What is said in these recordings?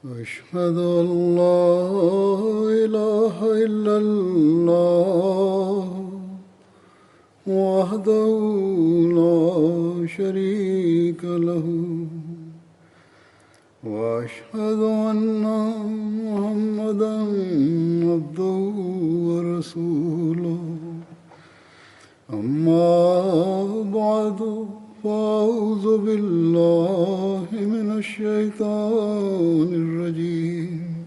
أشهد أن لا إله إلا الله وحده لا شريك له وأشهد أن محمدا عبده ورسوله أما بعد فأعوذ بالله من الشيطان الرجيم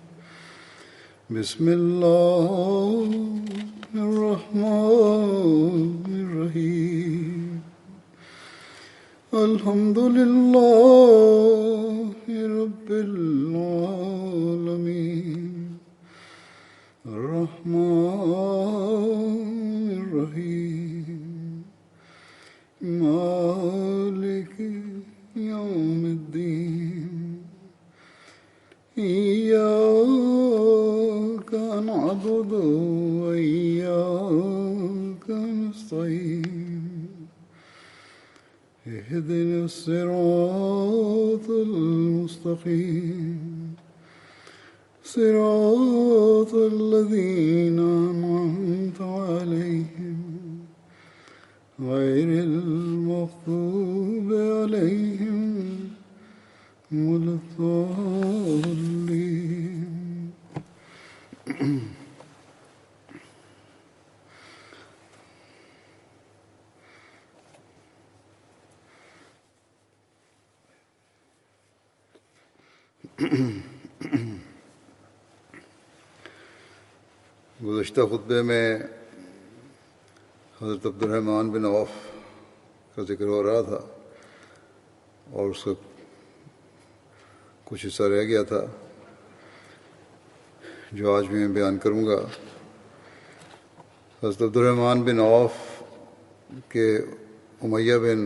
بسم الله الرحمن الرحيم الحمد لله رب العالمين الرحمن الرحيم مالك يوم الدين إياك نعبد وإياك نستعين اهدنا الصراط المستقيم صراط الذين أنعمت عليهم غير المغضوب عليهم ولا الضالين. گزشتہ خطبے میں حضرت عبد الرحمن بن عوف کا ذکر ہو رہا تھا اور اس کا کچھ حصہ رہ گیا تھا جو آج بھی میں بیان کروں گا. حضرت عبد الرحمن بن عوف کے امیہ بن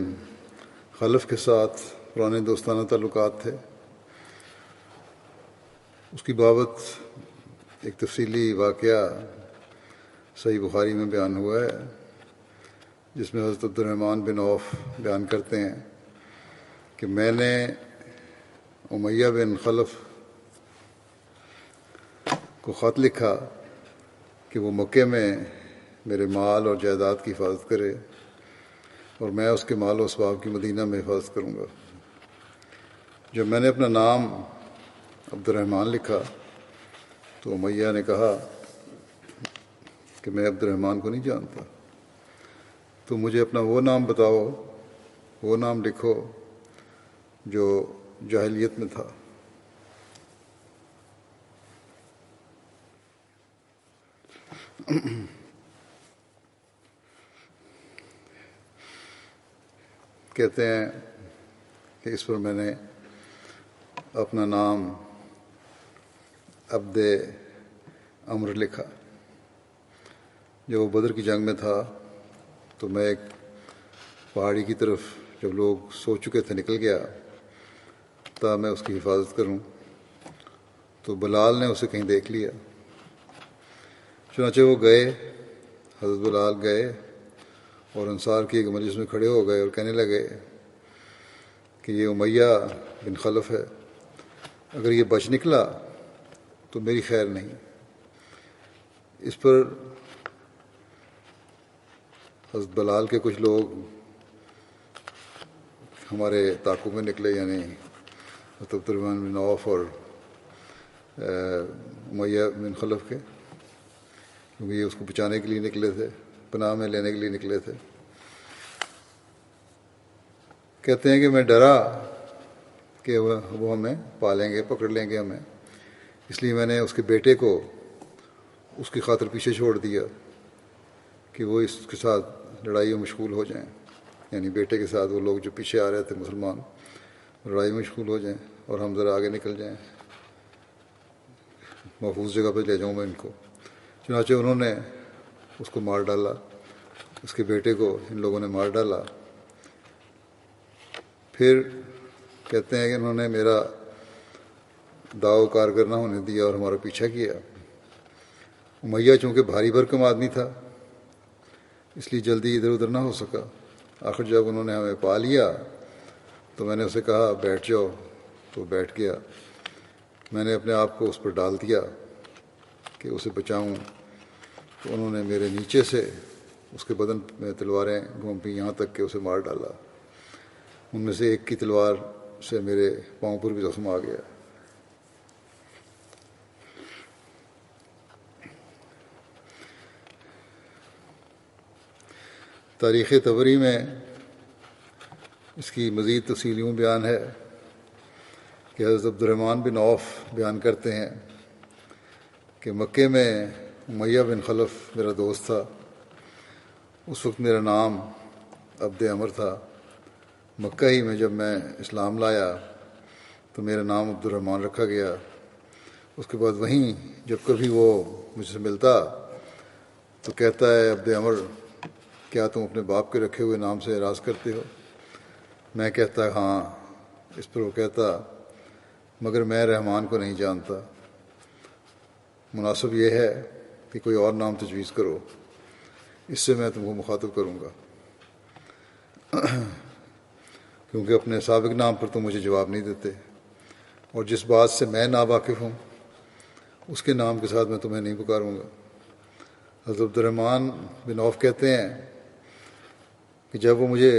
خلف کے ساتھ پرانے دوستانہ تعلقات تھے. اس کی بابت ایک تفصیلی واقعہ صحیح بخاری میں بیان ہوا ہے جس میں حضرت عبد الرحمن بن عوف بیان کرتے ہیں کہ میں نے امیہ بن خلف کو خط لکھا کہ وہ مکے میں میرے مال اور جائیداد کی حفاظت کرے اور میں اس کے مال و اسباب کی مدینہ میں حفاظت کروں گا. جب میں نے اپنا نام عبد الرحمن لکھا تو امیہ نے کہا کہ میں عبد الرحمن کو نہیں جانتا، تو مجھے اپنا وہ نام بتاؤ، وہ نام لکھو جو جاہلیت میں تھا. کہتے ہیں کہ اس پر میں نے اپنا نام عبد عمر لکھا. جب وہ بدر کی جنگ میں تھا تو میں ایک پہاڑی کی طرف جب لوگ سو چکے تھے نکل گیا تا میں اس کی حفاظت کروں تو بلال نے اسے کہیں دیکھ لیا. چنانچہ وہ گئے، حضرت بلال گئے اور انصار کی ایک مجلس میں کھڑے ہو گئے اور کہنے لگے کہ یہ امیہ بن خلف ہے، اگر یہ بچ نکلا تو میری خیر نہیں. اس پر حضرت بلال کے کچھ لوگ ہمارے تعاقب میں نکلے، یعنی حضرت عبد الرحمن بن عوف اور امیہ بن خلف کے، کیونکہ یہ اس کو بچانے کے لیے نکلے تھے، پناہ میں لینے کے لیے نکلے تھے. کہتے ہیں کہ میں ڈرا کہ وہ ہمیں پالیں گے، پکڑ لیں گے ہمیں، اس لیے میں نے اس کے بیٹے کو اس کی خاطر پیچھے چھوڑ دیا کہ وہ اس کے ساتھ لڑائی میں مشغول ہو جائیں، یعنی بیٹے کے ساتھ وہ لوگ جو پیچھے آ رہے تھے مسلمان لڑائی میں مشغول ہو جائیں اور ہم ذرا آگے نکل جائیں، محفوظ جگہ پہ لے جاؤں میں ان کو. چنانچہ انہوں نے اس کو مار ڈالا، اس کے بیٹے کو ان لوگوں نے مار ڈالا. پھر کہتے ہیں کہ انہوں نے میرا داو کارگر نہ ہونے دیا اور ہمارا پیچھا کیا. امیہ چونکہ بھاری بھرکم آدمی تھا اس لیے جلدی ادھر ادھر نہ ہو سکا. آخر جب انہوں نے ہمیں پا لیا تو میں نے اسے کہا بیٹھ جاؤ، تو بیٹھ گیا. میں نے اپنے آپ کو اس پر ڈال دیا کہ اسے بچاؤں، تو انہوں نے میرے نیچے سے اس کے بدن میں تلواریں گھونپی یہاں تک کہ اسے مار ڈالا۔ ان میں سے ایک کی تلوار سے میرے پاؤں پر بھی زخم آ گیا۔ تاریخ طبری میں اس کی مزید تفصیل یوں بیان ہے کہ حضرت عبد الرحمن بن عوف بیان کرتے ہیں کہ مکے میں امیہ بن خلف میرا دوست تھا۔ اس وقت میرا نام عبد عمر تھا۔ مکہ ہی میں جب میں اسلام لایا تو میرا نام عبد الرحمن رکھا گیا۔ اس کے بعد وہیں جب کبھی وہ مجھ سے ملتا تو کہتا ہے عبد عمر، کیا تم اپنے باپ کے رکھے ہوئے نام سے اعراض کرتے ہو؟ میں کہتا ہاں۔ اس پر وہ کہتا مگر میں رحمان کو نہیں جانتا، مناسب یہ ہے کہ کوئی اور نام تجویز کرو، اس سے میں تم کو مخاطب کروں گا، کیونکہ اپنے سابق نام پر تم مجھے جواب نہیں دیتے، اور جس بات سے میں ناواقف ہوں اس کے نام کے ساتھ میں تمہیں نہیں پکاروں گا۔ حضرت عبد الرحمن بن عوف کہتے ہیں کہ جب وہ مجھے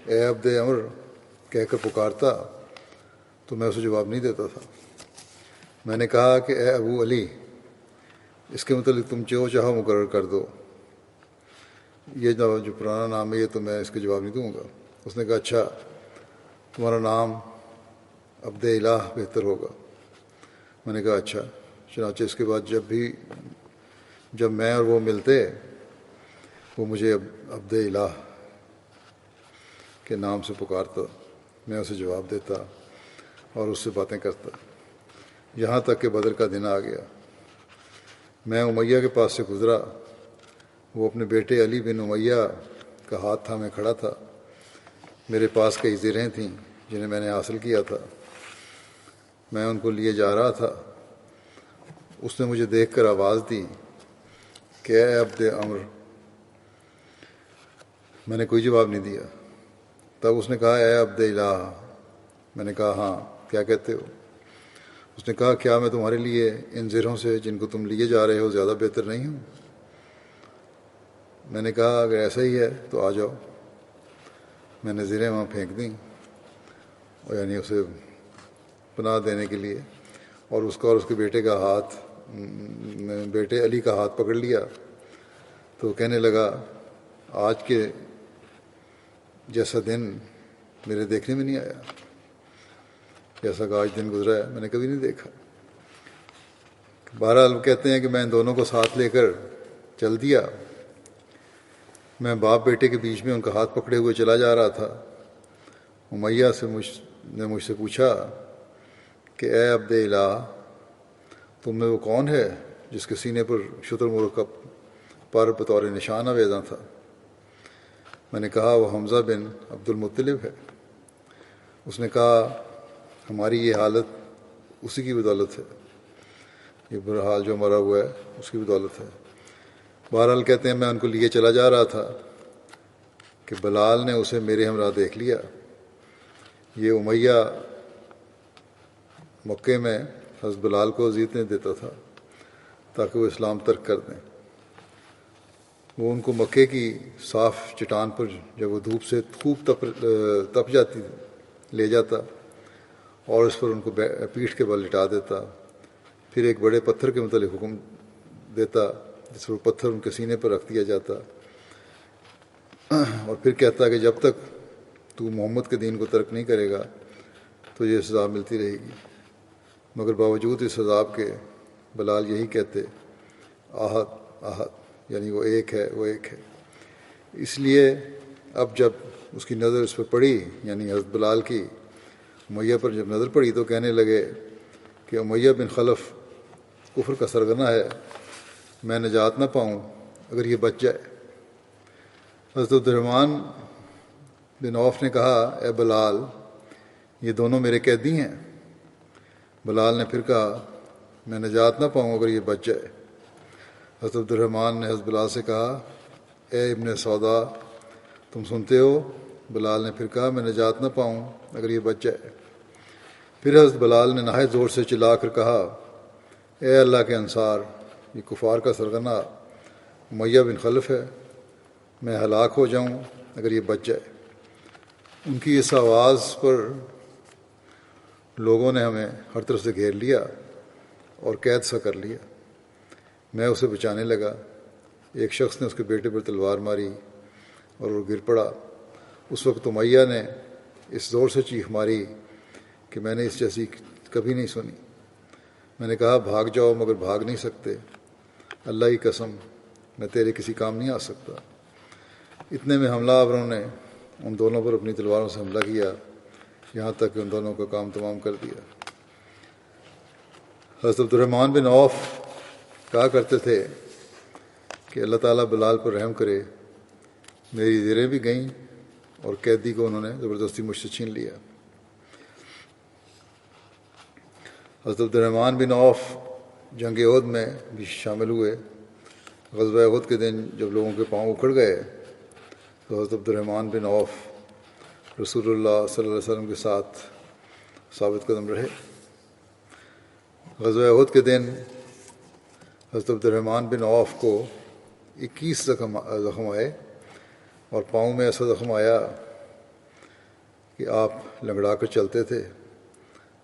اے عبد عمر کہہ کر پکارتا تو میں اسے جواب نہیں دیتا تھا۔ میں نے کہا کہ اے ابو علی، اس کے متعلق تم جو چاہو مقرر کر دو، یہ جو پرانا نام ہے یہ تو میں اس کے جواب نہیں دوں گا۔ اس نے کہا اچھا، تمہارا نام عبد الہ بہتر ہوگا۔ میں نے کہا اچھا۔ چنانچہ اس کے بعد جب میں اور وہ ملتے وہ مجھے عبد الہ کے نام سے پکارتا، میں اسے جواب دیتا اور اس سے باتیں کرتا، یہاں تک کہ بدر کا دن آ گیا۔ میں امیہ کے پاس سے گزرا، وہ اپنے بیٹے علی بن امیہ کا ہاتھ تھامے کھڑا تھا۔ میرے پاس کئی زرہیں تھیں جنہیں میں نے حاصل کیا تھا، میں ان کو لیے جا رہا تھا۔ اس نے مجھے دیکھ کر آواز دی کہ اے عبد عمر۔ میں نے کوئی جواب نہیں دیا۔ تب اس نے کہا اے عبد الہ۔ میں نے کہا ہاں، کیا کہتے ہو؟ اس نے کہا کیا میں تمہارے لیے ان زرہوں سے جن کو تم لیے جا رہے ہو زیادہ بہتر نہیں ہوں؟ میں نے کہا اگر ایسا ہی ہے تو آ جاؤ۔ میں نے زرہیں وہاں پھینک دیں، اور یعنی اسے پناہ دینے کے لیے، اور اس کا اور اس کے بیٹے علی کا ہاتھ پکڑ لیا تو کہنے لگا آج کے جیسا دن میرے دیکھنے میں نہیں آیا، جیسا کہ آج دن گزرا ہے میں نے کبھی نہیں دیکھا۔ بہرحال کہتے ہیں کہ میں ان دونوں کو ساتھ لے کر چل دیا۔ میں باپ بیٹے کے بیچ میں ان کا ہاتھ پکڑے ہوئے چلا جا رہا تھا۔ امیہ نے مجھ سے پوچھا کہ اے عبد الہ، تم میں وہ کون ہے جس کے سینے پر شتر مرغ کا پر بطور نشان آویزاں تھا؟ میں نے کہا وہ حمزہ بن عبد المطلب ہے۔ اس نے کہا ہماری یہ حالت اسی کی بدولت ہے، یہ برا حال جو مرا ہوا ہے اس کی بدولت ہے۔ بہرحال کہتے ہیں میں ان کو لیے چلا جا رہا تھا کہ بلال نے اسے میرے ہمراہ دیکھ لیا۔ یہ امیہ مکے میں حضرت بلال کو اذیتیں دیتا تھا تاکہ وہ اسلام ترک کر دیں۔ وہ ان کو مکے کی صاف چٹان پر جب وہ دھوپ سے خوب تپ جاتی لے جاتا اور اس پر ان کو پیٹھ کے بل لٹا دیتا، پھر ایک بڑے پتھر کے متعلق حکم دیتا جس پر پتھر ان کے سینے پر رکھ دیا جاتا، اور پھر کہتا کہ جب تک تو محمد کے دین کو ترک نہیں کرے گا تو یہ سزا ملتی رہے گی۔ مگر باوجود اس عذاب کے بلال یہی کہتے احد احد، یعنی وہ ایک ہے، وہ ایک ہے۔ اس لیے اب جب اس کی نظر اس پر پڑی، یعنی حضرت بلال کی امیہ پر جب نظر پڑی تو کہنے لگے کہ امیہ بن خلف کفر کا سرغنہ ہے، میں نجات نہ پاؤں اگر یہ بچ جائے۔ حضرت عبد الرحمن بن عوف نے کہا اے بلال، یہ دونوں میرے قیدی ہیں۔ بلال نے پھر کہا میں نجات نہ پاؤں اگر یہ بچ جائے۔ حضرت عبد الرحمن نے حضرت بلال سے کہا اے ابن سودا، تم سنتے ہو؟ بلال نے پھر کہا میں نجات نہ پاؤں اگر یہ بچ جائے۔ پھر حضرت بلال نے نہایت زور سے چلا کر کہا، اے اللہ کے انصار، یہ کفار کا سرغنہ امیہ بن خلف ہے، میں ہلاک ہو جاؤں اگر یہ بچ جائے۔ ان کی اس آواز پر لوگوں نے ہمیں ہر طرف سے گھیر لیا اور قید سا کر لیا۔ میں اسے بچانے لگا، ایک شخص نے اس کے بیٹے پر تلوار ماری اور وہ گر پڑا۔ اس وقت امیہ نے اس زور سے چیخ ماری کہ میں نے اس جیسی کبھی نہیں سنی۔ میں نے کہا، بھاگ جاؤ، مگر بھاگ نہیں سکتے، اللہ کی قسم میں تیرے کسی کام نہیں آ سکتا۔ اتنے میں حملہ آوروں نے ان دونوں پر اپنی تلواروں سے حملہ کیا، یہاں تک کہ ان دونوں کا کام تمام کر دیا۔ حضرت عبد الرحمن بن عوف کہا کرتے تھے کہ اللہ تعالیٰ بلال پر رحم کرے، میری زیریں بھی گئیں اور قیدی کو انہوں نے زبردستی مجھ سے چھین لیا۔ حضرت عبد الرحمن بن عوف جنگ احد میں بھی شامل ہوئے۔ غزوہ احد کے دن جب لوگوں کے پاؤں اکھڑ گئے تو حضرت عبد الرحمن بن عوف رسول اللہ صلی اللہ علیہ وسلم کے ساتھ ثابت قدم رہے۔ غزوہ احد کے دن حضرت عبد الرحمن بن عوف کو 21 زخم آئے اور پاؤں میں ایسا زخم آیا کہ آپ لنگڑا کر چلتے تھے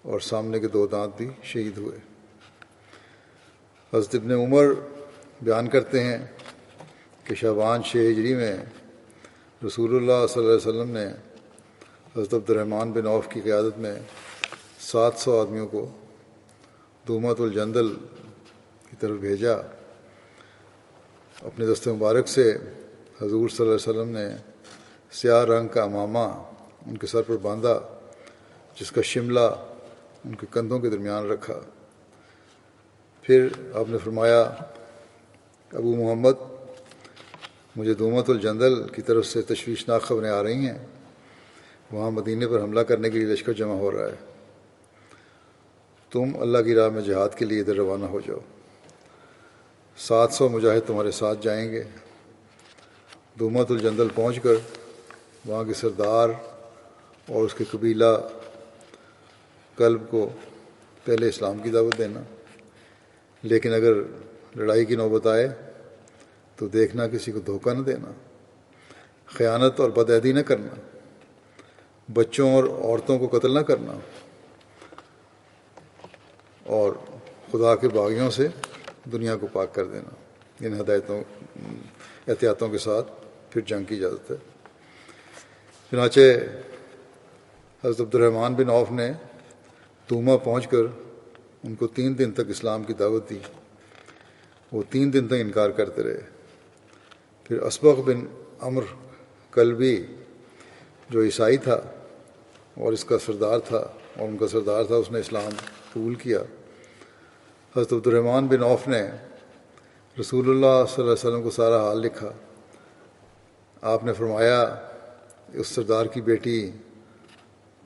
اور سامنے کے 2 دانت بھی شہید ہوئے۔ حضرت ابن عمر بیان کرتے ہیں کہ شعبان 6 ہجری میں رسول اللہ صلی اللہ علیہ وسلم نے حضرت عبد الرحمن بن عوف کی قیادت میں 700 آدمیوں کو دومۃ الجندل کی طرف بھیجا۔ اپنے دست مبارک سے حضور صلی اللہ علیہ وسلم نے سیاہ رنگ کا امامہ ان کے سر پر باندھا، جس کا شملہ ان کے کندھوں کے درمیان رکھا۔ پھر آپ نے فرمایا، ابو محمد، مجھے دومۃ الجندل کی طرف سے تشویشناک خبریں آ رہی ہیں، وہاں مدینے پر حملہ کرنے کے لیے لشکر جمع ہو رہا ہے، تم اللہ کی راہ میں جہاد کے لیے ادھر روانہ ہو جاؤ۔ 700 مجاہد تمہارے ساتھ جائیں گے۔ دومۃ الجندل پہنچ کر وہاں کے سردار اور اس کے قبیلہ کلب کو پہلے اسلام کی دعوت دینا، لیکن اگر لڑائی کی نوبت آئے تو دیکھنا کسی کو دھوکہ نہ دینا، خیانت اور بدعہدی نہ کرنا، بچوں اور عورتوں کو قتل نہ کرنا، اور خدا کے باغیوں سے دنیا کو پاک کر دینا۔ ان احتیاطوں کے ساتھ پھر جنگ کی اجازت ہے۔ چنانچہ حضرت عبد الرحمن بن عوف نے دوما پہنچ کر ان کو 3 دن تک اسلام کی دعوت دی۔ وہ 3 دن تک انکار کرتے رہے۔ پھر اسبغ بن عمر کلبی جو عیسائی تھا اور اس کا سردار تھا اور ان کا سردار تھا، اس نے اسلام قبول کیا۔ حضرت عبد الرحمن بن عوف نے رسول اللہ صلی اللہ علیہ وسلم کو سارا حال لکھا۔ آپ نے فرمایا، اس سردار کی بیٹی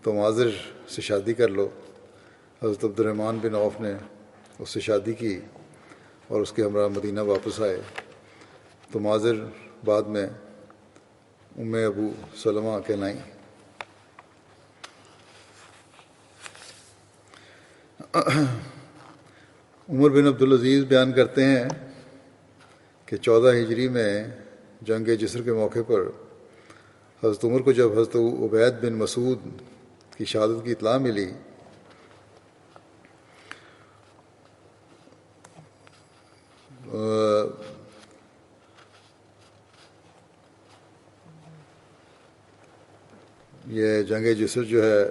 تماذر سے شادی کر لو۔ حضرت عبد الرحمن بن عوف نے اس سے شادی کی اور اس کے ہمراہ مدینہ واپس آئے۔ تماذر بعد میں ام ابو سلمہ کہلائیں۔ عمر بن عبدالعزیز بیان کرتے ہیں کہ 14 ہجری میں جنگ جسر کے موقع پر حضرت عمر کو جب حضرت عبید بن مسعود کی شہادت کی اطلاع ملی یہ جنگ جسر جو ہے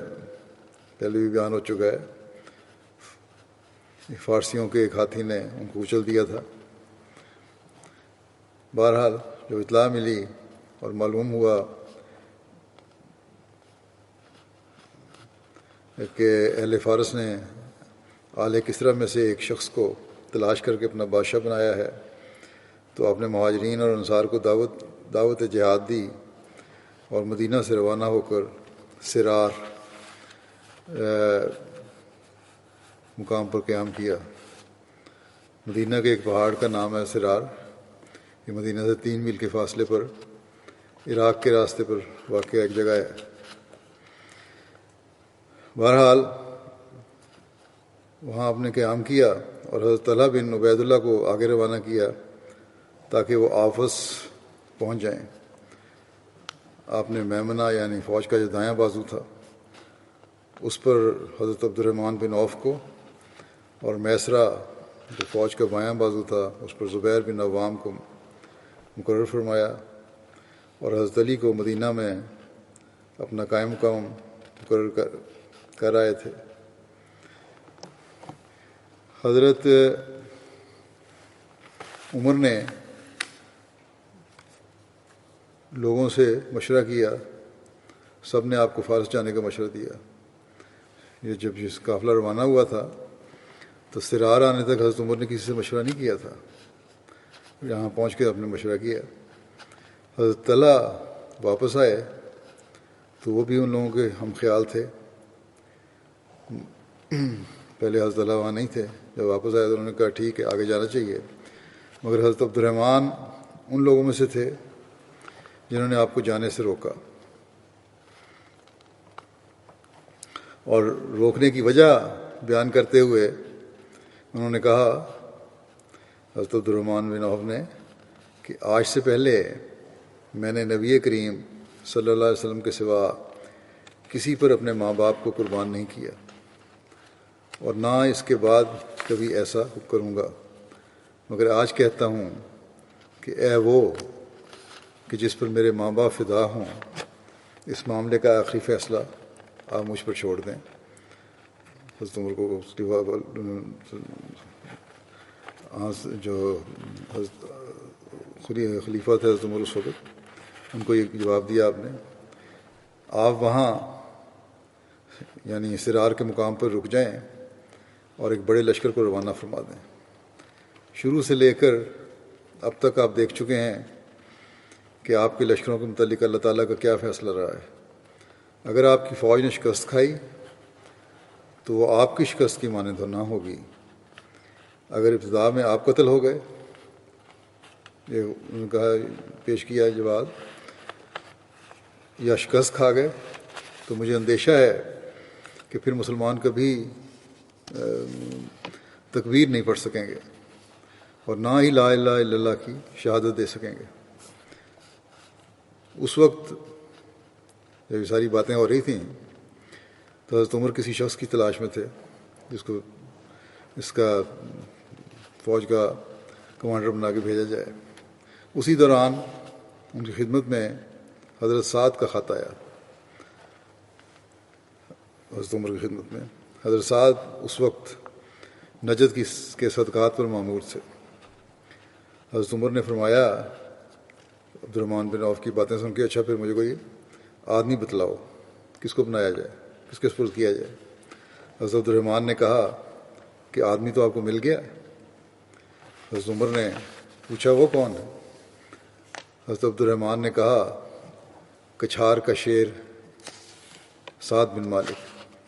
پہلے بھی بیان ہو چکا ہے، فارسیوں کے ایک ہاتھی نے ان کو کچل دیا تھا۔ بہرحال جب اطلاع ملی اور معلوم ہوا کہ اہل فارس نے آل کسریٰ میں سے ایک شخص کو تلاش کر کے اپنا بادشاہ بنایا ہے، تو آپ نے مہاجرین اور انصار کو دعوت جہاد دی اور مدینہ سے روانہ ہو کر سرار مقام پر قیام کیا۔ مدینہ کے ایک پہاڑ کا نام ہے سرار۔ یہ مدینہ سے 3 میل کے فاصلے پر عراق کے راستے پر واقع ایک جگہ ہے۔ بہرحال وہاں آپ نے قیام کیا اور حضرت طلحہ بن عبید اللہ کو آگے روانہ کیا تاکہ وہ آفس پہنچ جائیں۔ آپ نے میمنہ یعنی فوج کا جو دایاں بازو تھا اس پر حضرت عبد الرحمن بن عوف کو، اور میسرہ جو فوج کا بایاں بازو تھا اس پر زبیر بن عوام کو مقرر فرمایا، اور حضرت علی کو مدینہ میں اپنا قائم مقام مقرر کر آئے تھے۔ حضرت عمر نے لوگوں سے مشورہ کیا، سب نے آپ کو فارس جانے کا مشورہ دیا۔ یہ جب قافلہ روانہ ہوا تھا تو سرار آنے تک حضرت عمر نے کسی سے مشورہ نہیں کیا تھا، یہاں پہنچ کے آپ نے مشورہ کیا۔ حضرت طلحہ واپس آئے تو وہ بھی ان لوگوں کے ہم خیال تھے، پہلے حضرت طلحہ وہاں نہیں تھے، جب واپس آئے تو انہوں نے کہا ٹھیک ہے آگے جانا چاہیے، مگر حضرت عبد الرحمن ان لوگوں میں سے تھے جنہوں نے آپ کو جانے سے روکا، اور روکنے کی وجہ بیان کرتے ہوئے انہوں نے کہا حضرت عبد الرحمن بن عوف نے کہ آج سے پہلے میں نے نبی کریم صلی اللہ علیہ وسلم کے سوا کسی پر اپنے ماں باپ کو قربان نہیں کیا، اور نہ اس کے بعد کبھی ایسا کروں گا، مگر آج کہتا ہوں کہ اے وہ کہ جس پر میرے ماں باپ فدا ہوں، اس معاملے کا آخری فیصلہ آپ مجھ پر چھوڑ دیں۔ حضرت عمر کو جو خلیفہ تھے حضرت عمر اس وقت، ان کو یہ جواب دیا آپ نے، آپ وہاں یعنی سرار کے مقام پر رک جائیں اور ایک بڑے لشکر کو روانہ فرما دیں۔ شروع سے لے کر اب تک آپ دیکھ چکے ہیں کہ آپ کے لشکروں کے متعلق اللہ تعالیٰ کا کیا فیصلہ رہا ہے۔ اگر آپ کی فوج نے شکست کھائی تو وہ آپ کی شکست کی مانند تو نہ ہوگی، اگر ابتدا میں آپ قتل ہو گئے، یہ انہوں نے کہا پیش کیا جواب، یا شکست کھا گئے تو مجھے اندیشہ ہے کہ پھر مسلمان کبھی تکبیر نہیں پڑھ سکیں گے اور نہ ہی لا الہ الا اللہ کی شہادت دے سکیں گے۔ اس وقت جب یہ ساری باتیں ہو رہی تھیں تو حضرت عمر کسی شخص کی تلاش میں تھے جس کو اس کا فوج کا کمانڈر بنا کے بھیجا جائے۔ اسی دوران ان کی خدمت میں حضرت سعد کا خط آیا، حضرت عمر کی خدمت میں۔ حضرت سعد اس وقت نجد کے صدقات پر مامور تھے۔ حضرت عمر نے فرمایا عبد الرحمن بن عوف کی باتیں سن کے، اچھا پھر مجھے کوئی آدمی بتلاؤ کس کو بنایا جائے، کس کے سپرد کیا جائے۔ حضرت عبد الرحمن نے کہا کہ آدمی تو آپ کو مل گیا۔ حضرت عمر نے پوچھا وہ کون ہے؟ حضرت عبد الرحمن نے کہا کچھار کا شیر سعد بن مالک،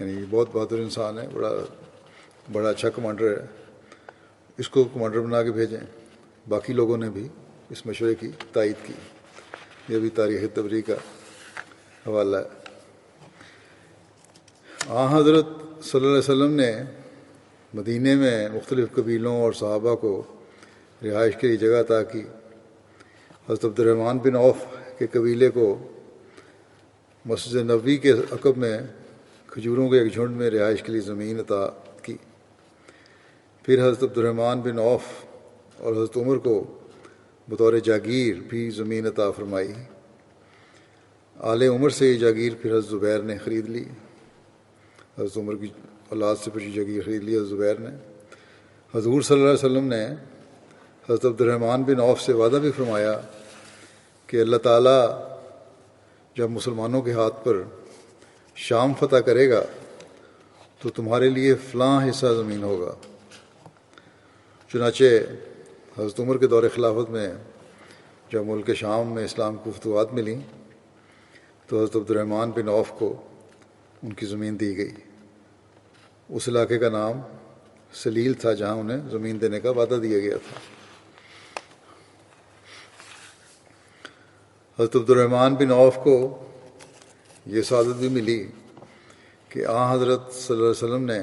یعنی یہ بہت بہادر انسان ہے، بڑا اچھا کمانڈر ہے، اس کو کمانڈر بنا کے بھیجیں۔ باقی لوگوں نے بھی اس مشورے کی تائید کی۔ یہ بھی تاریخ تبری کا حوالہ ہے۔ حضرت صلی اللہ علیہ وسلم نے مدینے میں مختلف قبیلوں اور صحابہ کو رہائش کے لیے جگہ عطا کی۔ حضرت عبد الرحمن بن عوف کے قبیلے کو مسجد نبوی کے عقب میں کھجوروں کے ایک جھنڈ میں رہائش کے لیے زمین عطا کی۔ پھر حضرت عبد الرحمن بن عوف اور حضرت عمر کو بطور جاگیر بھی زمین عطا فرمائی۔ آل عمر سے یہ جاگیر پھر حضرت زبیر نے خرید لی، حضرت عمر کی اولاد سے پھر یہ جاگیر خرید لی حضرت زبیر نے۔ حضور صلی اللہ علیہ وسلم نے حضرت عبد الرحمن بن عوف سے وعدہ بھی فرمایا کہ اللہ تعالیٰ جب مسلمانوں کے ہاتھ پر شام فتح کرے گا تو تمہارے لیے فلاں حصہ زمین ہوگا۔ چنانچہ حضرت عمر کے دور خلافت میں جب ملک شام میں اسلام کو فتوحات ملیں تو حضرت عبد الرحمن بن عوف کو ان کی زمین دی گئی۔ اس علاقے کا نام سلیل تھا جہاں انہیں زمین دینے کا وعدہ دیا گیا تھا۔ حضرت عبد الرحمن بن عوف کو یہ سعادت بھی ملی کہ حضرت صلی اللہ علیہ وسلم نے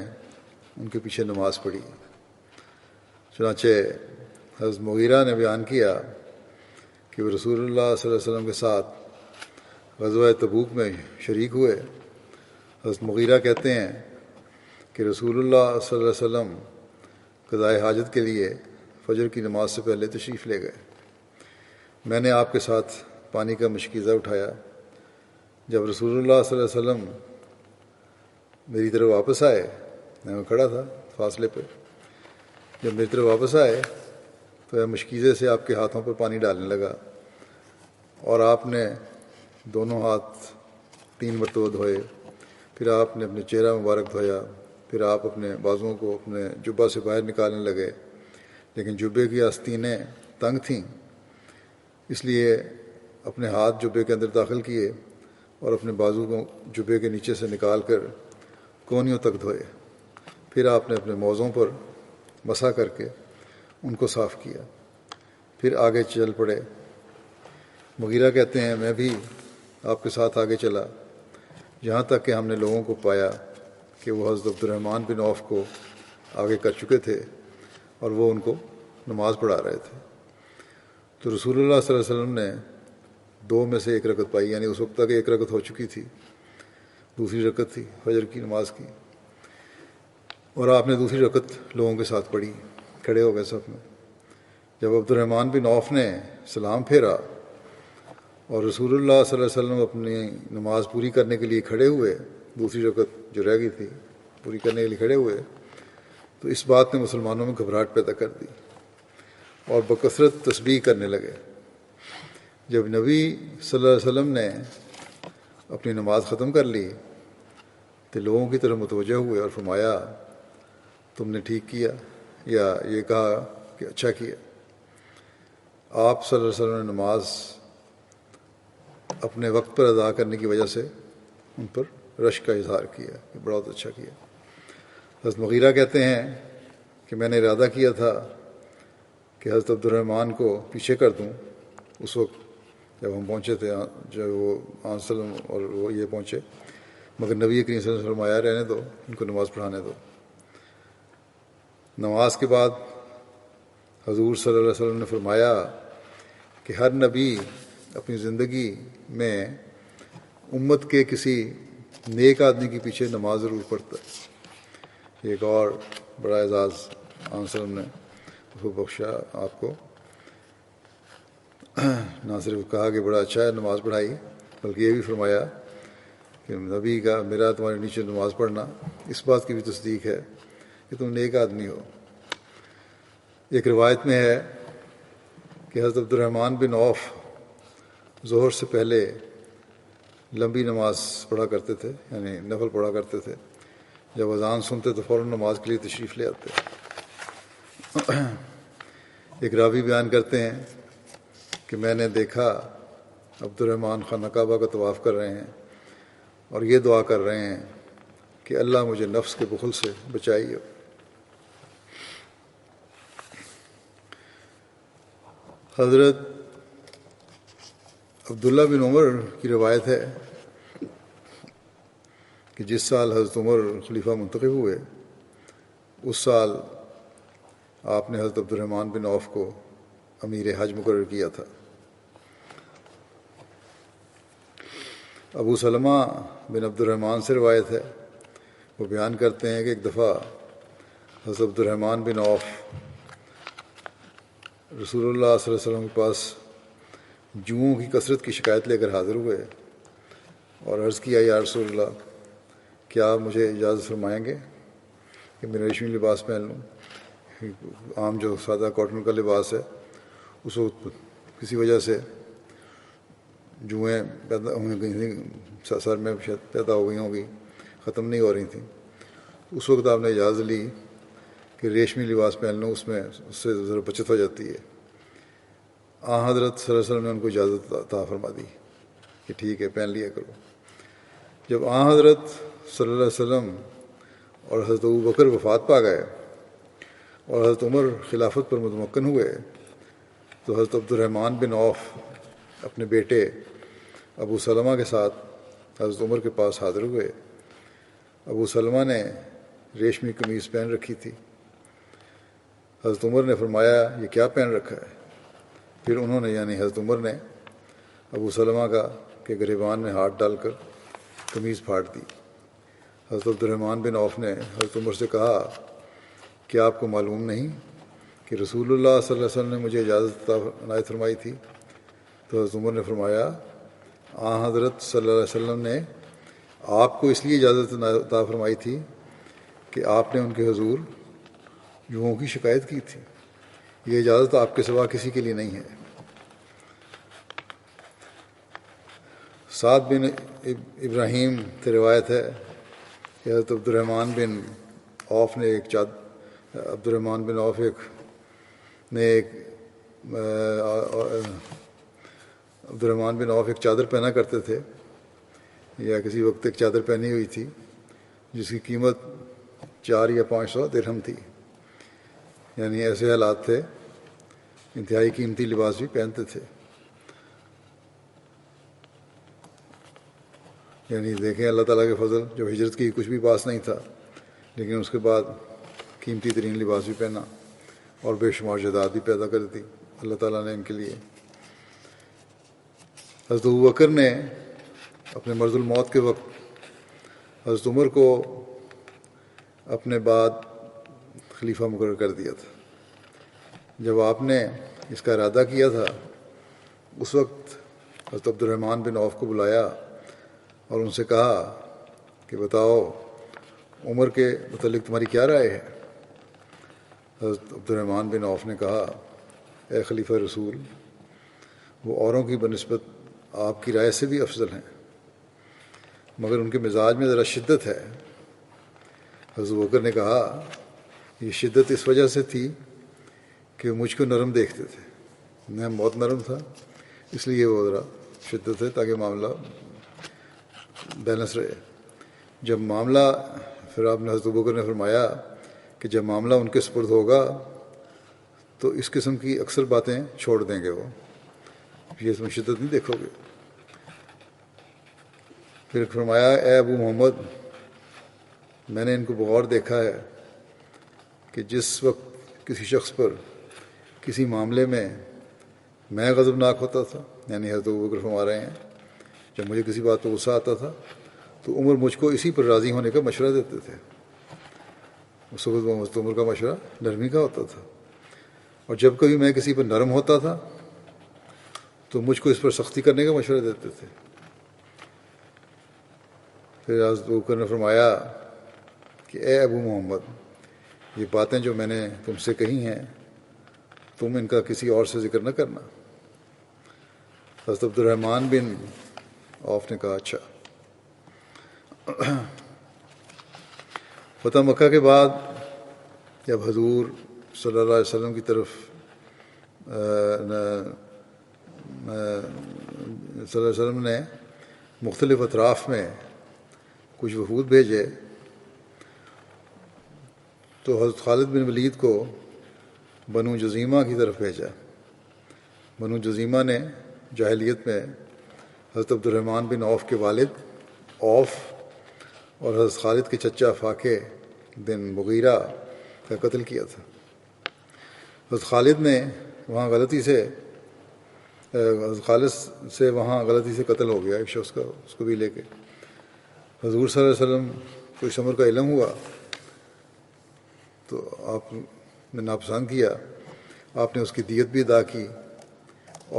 ان کے پیچھے نماز پڑھی۔ چنانچہ حضرت مغیرہ نے بیان کیا کہ وہ رسول اللہ صلی اللہ علیہ وسلم کے ساتھ غزوہ تبوک میں شریک ہوئے۔ حضرت مغیرہ کہتے ہیں کہ رسول اللہ صلی اللہ علیہ وسلم قضائے حاجت کے لیے فجر کی نماز سے پہلے تشریف لے گئے۔ میں نے آپ کے ساتھ پانی کا مشکیزہ اٹھایا۔ جب رسول اللہ صلی اللہ علیہ وسلم میری طرف واپس آئے، میں کھڑا تھا فاصلے پہ، جب میری طرف واپس آئے تو میں مشکیزے سے آپ کے ہاتھوں پر پانی ڈالنے لگا، اور آپ نے دونوں ہاتھ 3 مرتبہ دھوئے، پھر آپ نے اپنے چہرہ مبارک دھویا، پھر آپ اپنے بازوؤں کو اپنے جبہ سے باہر نکالنے لگے، لیکن جبے کی آستینیں تنگ تھیں، اس لیے اپنے ہاتھ جبے کے اندر داخل کیے اور اپنے بازو کو جبے کے نیچے سے نکال کر کونیوں تک دھوئے۔ پھر آپ نے اپنے موزوں پر مسح کر کے ان کو صاف کیا، پھر آگے چل پڑے۔ مغیرہ کہتے ہیں میں بھی آپ کے ساتھ آگے چلا، یہاں تک کہ ہم نے لوگوں کو پایا کہ وہ حضرت عبد الرحمن بن عوف کو آگے کر چکے تھے اور وہ ان کو نماز پڑھا رہے تھے۔ تو رسول اللہ صلی اللہ علیہ وسلم نے 2 میں سے 1 رکعت پائی، یعنی اس وقت تک 1 رکعت ہو چکی تھی، دوسری رکعت تھی فجر کی نماز کی، اور آپ نے دوسری رکعت لوگوں کے ساتھ پڑھی، کھڑے ہو گئے صف میں۔ جب عبد الرحمن بن عوف نے سلام پھیرا اور رسول اللہ صلی اللہ علیہ وسلم اپنی نماز پوری کرنے کے لیے کھڑے ہوئے، دوسری رکعت جو رہ گئی تھی پوری کرنے کے لیے کھڑے ہوئے، تو اس بات نے مسلمانوں میں گھبراہٹ پیدا کر دی اور بکثرت تسبیح کرنے لگے۔ جب نبی صلی اللہ علیہ وسلم نے اپنی نماز ختم کر لی تو لوگوں کی طرف متوجہ ہوئے اور فرمایا تم نے ٹھیک کیا، یا یہ کہا کہ اچھا کیا۔ آپ صلی اللہ علیہ وسلم نے نماز اپنے وقت پر ادا کرنے کی وجہ سے ان پر رشک کا اظہار کیا کہ بہت اچھا کیا۔ حضرت مغیرہ کہتے ہیں کہ میں نے ارادہ کیا تھا کہ حضرت عبد الرحمن کو پیچھے کر دوں اس وقت جب ہم پہنچے تھے، جب وہ وسلم اور وہ یہ پہنچے، مگر نبی کریم صلی اللہ علیہ وسلم آیا رہنے دو، ان کو نماز پڑھانے دو۔ نماز کے بعد حضور صلی اللہ علیہ وسلم نے فرمایا کہ ہر نبی اپنی زندگی میں امت کے کسی نیک آدمی کے پیچھے نماز ضرور پڑھتا ہے۔ ایک اور بڑا اعزاز آن وسلم نے اس کو بخشا، آپ کو نہ صرف کہا کہ بڑا اچھا ہے نماز پڑھائی، بلکہ یہ بھی فرمایا کہ نبی کا میرا تمہارے نیچے نماز پڑھنا اس بات کی بھی تصدیق ہے کہ تم نیک آدمی ہو۔ ایک روایت میں ہے کہ حضرت عبد الرحمن بن عوف ظہر سے پہلے لمبی نماز پڑھا کرتے تھے، یعنی نفل پڑھا کرتے تھے۔ جب اذان سنتے تو فوراً نماز کے لیے تشریف لے آتے۔ ایک راوی بیان کرتے ہیں کہ میں نے دیکھا عبد الرحمن خانہ کعبہ کا طواف کر رہے ہیں اور یہ دعا کر رہے ہیں کہ اللہ مجھے نفس کے بخل سے بچائیے۔ حضرت عبداللہ بن عمر کی روایت ہے کہ جس سال حضرت عمر خلیفہ منتخب ہوئے اس سال آپ نے حضرت عبد الرحمن بن عوف کو امیر حج مقرر کیا تھا۔ ابو سلمہ بن عبد الرحمن سے روایت ہے، وہ بیان کرتے ہیں کہ ایک دفعہ حضرت عبد الرحمن بن عوف رسول اللہ صلی اللہ علیہ وسلم کے پاس جوؤں کی کثرت کی شکایت لے کر حاضر ہوئے اور عرض کیا یا رسول اللہ کیا آپ مجھے اجازت فرمائیں گے کہ میں ریشمی لباس پہن لوں؟ عام جو سادہ کاٹن کا لباس ہے اس وقت کسی وجہ سے جوئیں پیدا ہوئی تھیں، سر میں پیدا ہو گئی ہوں گی، ختم نہیں ہو رہی تھیں۔ اس وقت آپ نے اجازت لی کہ ریشمی لباس پہن لوں، اس سے ذرا بچت ہو جاتی ہے۔ حضرت صلی اللہ علیہ وسلم نے ان کو اجازت عطا فرما دی کہ ٹھیک ہے پہن لیا کرو۔ جب حضرت صلی اللہ علیہ وسلم اور حضرت ابوبکر وفات پا گئے اور حضرت عمر خلافت پر متمکن ہوئے تو حضرت عبد الرحمن بن عوف اپنے بیٹے ابو سلمہ کے ساتھ حضرت عمر کے پاس حاضر ہوئے۔ ابو سلمہ نے ریشمی قمیض پہن رکھی تھی۔ حضرت عمر نے فرمایا یہ کیا پہن رکھا ہے؟ پھر انہوں نے یعنی حضرت عمر نے ابو سلمہ کا کہ گریبان میں ہاتھ ڈال کر قمیض پھاڑ دی۔ حضرت عبد الرحمن بن عوف نے حضرت عمر سے کہا کہ آپ کو معلوم نہیں کہ رسول اللہ صلی اللہ علیہ وسلم نے مجھے اجازت عنایت فرمائی تھی؟ تو حضرت عمر نے فرمایا حضرت صلی اللہ علیہ وسلم نے آپ کو اس لیے اجازت عطا فرمائی تھی کہ آپ نے ان کے حضور یوہوں کی شکایت کی تھی، یہ اجازت آپ کے سوا کسی کے لیے نہیں ہے۔ سعد بن ابراہیم سے روایت ہے کہ حضرت عبد الرحمن بن عوف ایک چادر پہنا کرتے تھے، یا کسی وقت ایک چادر پہنی ہوئی تھی جس کی قیمت 400 یا 500 درہم تھی، یعنی ایسے حالات تھے انتہائی قیمتی لباس بھی پہنتے تھے۔ یعنی دیکھیں اللہ تعالیٰ کے فضل، جو ہجرت کی کچھ بھی پاس نہیں تھا لیکن اس کے بعد قیمتی ترین لباس بھی پہنا اور بے شمار جائیداد بھی پیدا کر دی اللہ تعالیٰ نے ان کے لیے۔ حضرت ابوبکر نے اپنے مرض الموت کے وقت حضرت عمر کو اپنے بعد خلیفہ مقرر کر دیا تھا۔ جب آپ نے اس کا ارادہ کیا تھا اس وقت حضرت عبد الرحمن بن عوف کو بلایا اور ان سے کہا کہ بتاؤ عمر کے متعلق تمہاری کیا رائے ہے؟ حضرت عبد الرحمن بن عوف نے کہا اے خلیفہ رسول، وہ اوروں کی بنسبت آپ کی رائے سے بھی افضل ہیں، مگر ان کے مزاج میں ذرا شدت ہے۔ حضرت ابوبکر نے کہا یہ شدت اس وجہ سے تھی کہ وہ مجھ کو نرم دیکھتے تھے، میں بہت نرم تھا، اس لیے وہ ذرا شدت ہے تاکہ معاملہ بیلنس رہے۔ جب معاملہ پھر آپ نے حضرت ابوبکر نے فرمایا کہ جب معاملہ ان کے سپرد ہوگا تو اس قسم کی اکثر باتیں چھوڑ دیں گے، وہ یہ اس میں شدت نہیں دیکھو گے۔ پھر فرمایا اے ابو محمد، میں نے ان کو بغور دیکھا ہے کہ جس وقت کسی شخص پر کسی معاملے میں غضبناک ہوتا تھا، یعنی حضرت ابوبکر فرما رہے ہیں جب مجھے کسی بات پہ غصہ آتا تھا تو عمر مجھ کو اسی پر راضی ہونے کا مشورہ دیتے تھے۔ اس وقت حضرت عمر کا مشورہ نرمی کا ہوتا تھا، اور جب کبھی میں کسی پر نرم ہوتا تھا تو مجھ کو اس پر سختی کرنے کا مشورہ دیتے تھے۔ پھر حضرت ابوبکر نے فرمایا کہ اے ابو محمد، یہ باتیں جو میں نے تم سے کہی ہیں تم ان کا کسی اور سے ذکر نہ کرنا۔ حضرت عبد الرحمن بن عوف نے کہا اچھا۔ فتح مکہ کے بعد جب حضور صلی اللہ علیہ وسلم کی طرف صلی اللہ علیہ وسلم نے مختلف اطراف میں کچھ وفود بھیجے تو حضرت خالد بن ولید کو بنو جزیمہ کی طرف بھیجا۔ بنو جزیمہ نے جاہلیت میں حضرت عبد الرحمن بن عوف کے والد عوف اور حضرت خالد کے چچا فاقہ بن مغیرہ کا قتل کیا تھا۔ حضرت خالد نے وہاں غلطی سے قتل ہو گیا ایک شخص کا، اس کو بھی لے کے حضور صلی اللہ علیہ وسلم کو اس امر کا علم ہوا تو آپ نے ناپسند کیا، آپ نے اس کی دیت بھی ادا کی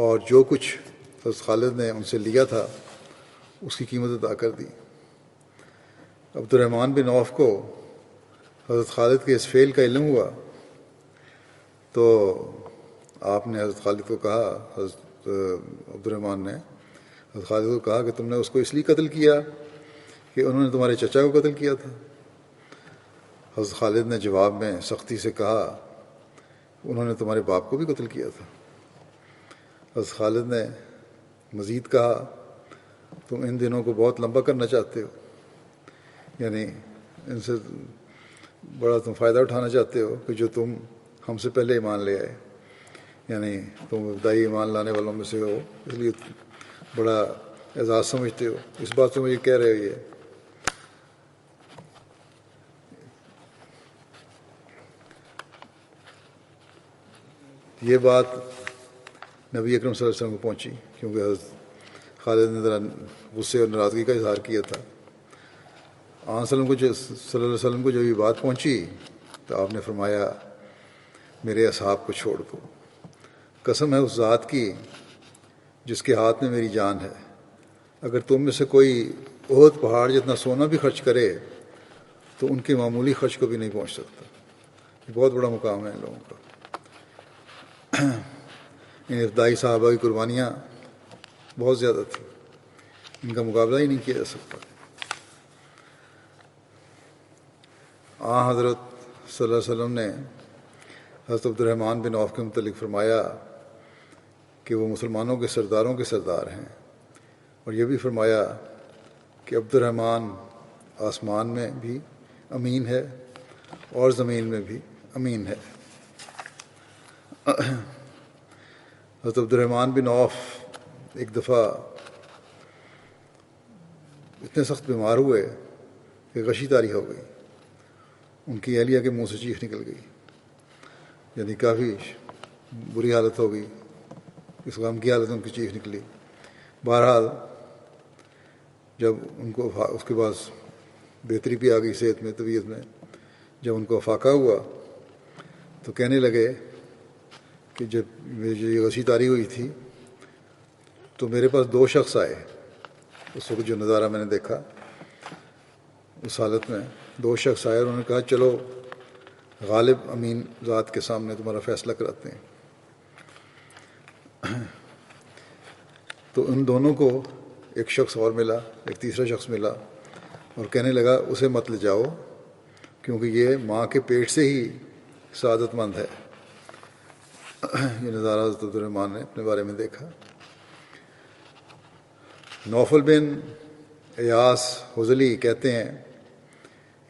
اور جو کچھ حضرت خالد نے ان سے لیا تھا اس کی قیمت ادا کر دی۔ عبد الرحمن بن عوف کو حضرت خالد کے اس فعل کا علم ہوا تو آپ نے حضرت خالد کو کہا، حضرت عبد الرحمن نے حضرت خالد کو کہا کہ تم نے اس کو اس لیے قتل کیا کہ انہوں نے تمہارے چچا کو قتل کیا تھا۔ حضرت خالد نے جواب میں سختی سے کہا انہوں نے تمہارے باپ کو بھی قتل کیا تھا۔ حضرت خالد نے مزید کہا تم ان دنوں کو بہت لمبا کرنا چاہتے ہو، یعنی ان سے بڑا تم فائدہ اٹھانا چاہتے ہو کہ جو تم ہم سے پہلے ایمان لے آئے، یعنی تم ابتدائی ایمان لانے والوں میں سے ہو، اس لیے بڑا اعزاز سمجھتے ہو، اس بات سے مجھے کہہ رہے ہو یہ۔ یہ بات نبی اکرم صلی اللہ علیہ وسلم کو پہنچی، کیونکہ حضرت خالد نے ذرا غصے اور ناراضگی کا اظہار کیا تھا۔ آن صلی اللہ علیہ وسلم کو جب یہ بات پہنچی تو آپ نے فرمایا میرے اصحاب کو چھوڑ دو، قسم ہے اس ذات کی جس کے ہاتھ میں میری جان ہے، اگر تم میں سے کوئی احد پہاڑ جتنا سونا بھی خرچ کرے تو ان کے معمولی خرچ کو بھی نہیں پہنچ سکتا۔ یہ بہت بڑا مقام ہے ان لوگوں کا۔ ان ابتدائی صحابہ کی قربانیاں بہت زیادہ تھیں، ان کا مقابلہ ہی نہیں کیا جا سکتا۔ حضرت صلی اللہ علیہ وسلم نے حضرت عبد الرحمن بن عوف کے متعلق فرمایا کہ وہ مسلمانوں کے سرداروں کے سردار ہیں، اور یہ بھی فرمایا کہ عبد الرحمن آسمان میں بھی امین ہے اور زمین میں بھی امین ہے۔ حضرت عبد الرحمن بن عوف ایک دفعہ اتنے سخت بیمار ہوئے کہ غشی طاری ہو گئی، ان کی اہلیہ کے منہ سے چیخ نکل گئی، یعنی کافی بری حالت ہو گئی، اس غم کی حالت ان کی چیخ نکلی۔ بہرحال جب ان کو اس کے بعد بہتری بھی آ گئی صحت میں، طبیعت میں، جب ان کو افاقہ ہوا تو کہنے لگے کہ جب یہ غشی طاری ہوئی تھی تو میرے پاس دو شخص آئے، اس وقت جو نظارہ میں نے دیکھا اس حالت میں دو شخص آئے اور انہوں نے کہا چلو غالب امین ذات کے سامنے تمہارا فیصلہ کراتے ہیں۔ تو ان دونوں کو ایک شخص اور ملا، ایک تیسرا شخص ملا، اور کہنے لگا اسے مت لے جاؤ کیونکہ یہ ماں کے پیٹ سے ہی سعادت مند ہے۔ یہ نظارہ حضرت عبد الرحمن نے اپنے بارے میں دیکھا۔ نوفل بن ایاس حذلی کہتے ہیں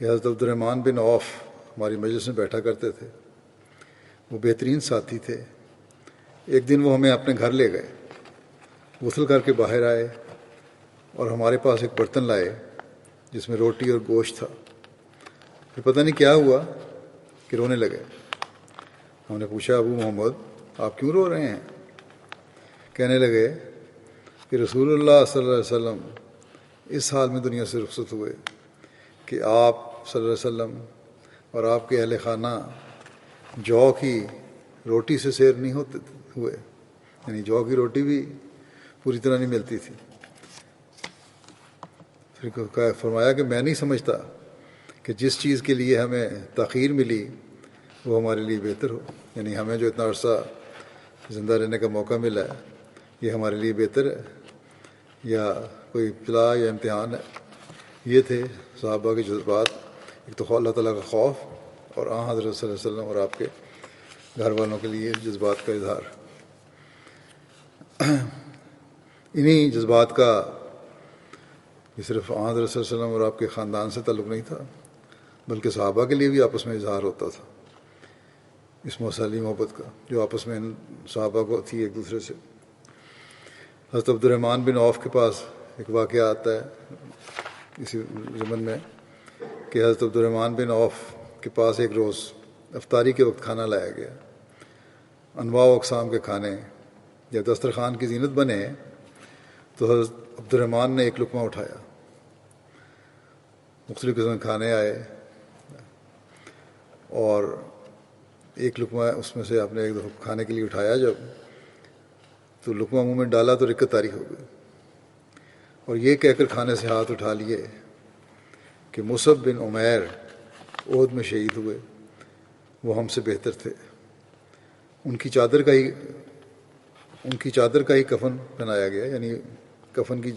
کہ حضرت عبد الرحمن بن عوف ہماری مجلس میں بیٹھا کرتے تھے، وہ بہترین ساتھی تھے۔ ایک دن وہ ہمیں اپنے گھر لے گئے، غسل کر کے باہر آئے اور ہمارے پاس ایک برتن لائے جس میں روٹی اور گوشت تھا۔ پھر پتہ نہیں کیا ہوا کہ رونے لگے۔ ہم نے پوچھا ابو محمد آپ کیوں رو رہے ہیں؟ کہنے لگے کہ رسول اللہ صلی اللہ علیہ وسلم اس حال میں دنیا سے رخصت ہوئے کہ آپ صلی اللہ علیہ وسلم اور آپ کے اہل خانہ جو کی روٹی سے سیر نہیں ہوتے ہوئے، یعنی جو کی روٹی بھی پوری طرح نہیں ملتی تھی۔ پھر فرمایا کہ میں نہیں سمجھتا کہ جس چیز کے لیے ہمیں تاخیر ملی وہ ہمارے لیے بہتر ہو، یعنی ہمیں جو اتنا عرصہ زندہ رہنے کا موقع ملا ہے یہ ہمارے لیے بہتر ہے یا کوئی ابتلا یا امتحان ہے۔ یہ تھے صحابہ کے جذبات، ایک تو اللہ تعالیٰ کا خوف اور حضرت صلی اللہ علیہ وسلم اور آپ کے گھر والوں کے لیے جذبات کا اظہار۔ انہی جذبات کا یہ صرف حضرت صلی اللہ علیہ وسلم اور آپ کے خاندان سے تعلق نہیں تھا بلکہ صحابہ کے لیے بھی آپس میں اظہار ہوتا تھا اس موصلی محبت کا جو آپس میں صحابہ کو تھی ایک دوسرے سے۔ حضرت عبد الرحمن بن عوف کے پاس ایک واقعہ آتا ہے اسی ضمن میں کہ حضرت عبد الرحمن بن عوف کے پاس ایک روز افطاری کے وقت کھانا لایا گیا، انواع و اقسام کے کھانے۔ جب دسترخوان کی زینت بنے تو حضرت عبد الرحمن نے ایک لقمہ اٹھایا، مختلف قسم کے کھانے آئے اور ایک لقمہ اس میں سے آپ نے ایک دفعہ کھانے کے لیے اٹھایا جب تو لقمہ منہ میں ڈالا تو رکت طاری ہو گئی، اور یہ کہہ کر کھانے سے ہاتھ اٹھا لیے کہ مصعب بن عمیر احد میں شہید ہوئے، وہ ہم سے بہتر تھے، ان کی چادر کا ہی کفن پہنایا گیا، یعنی کفن کی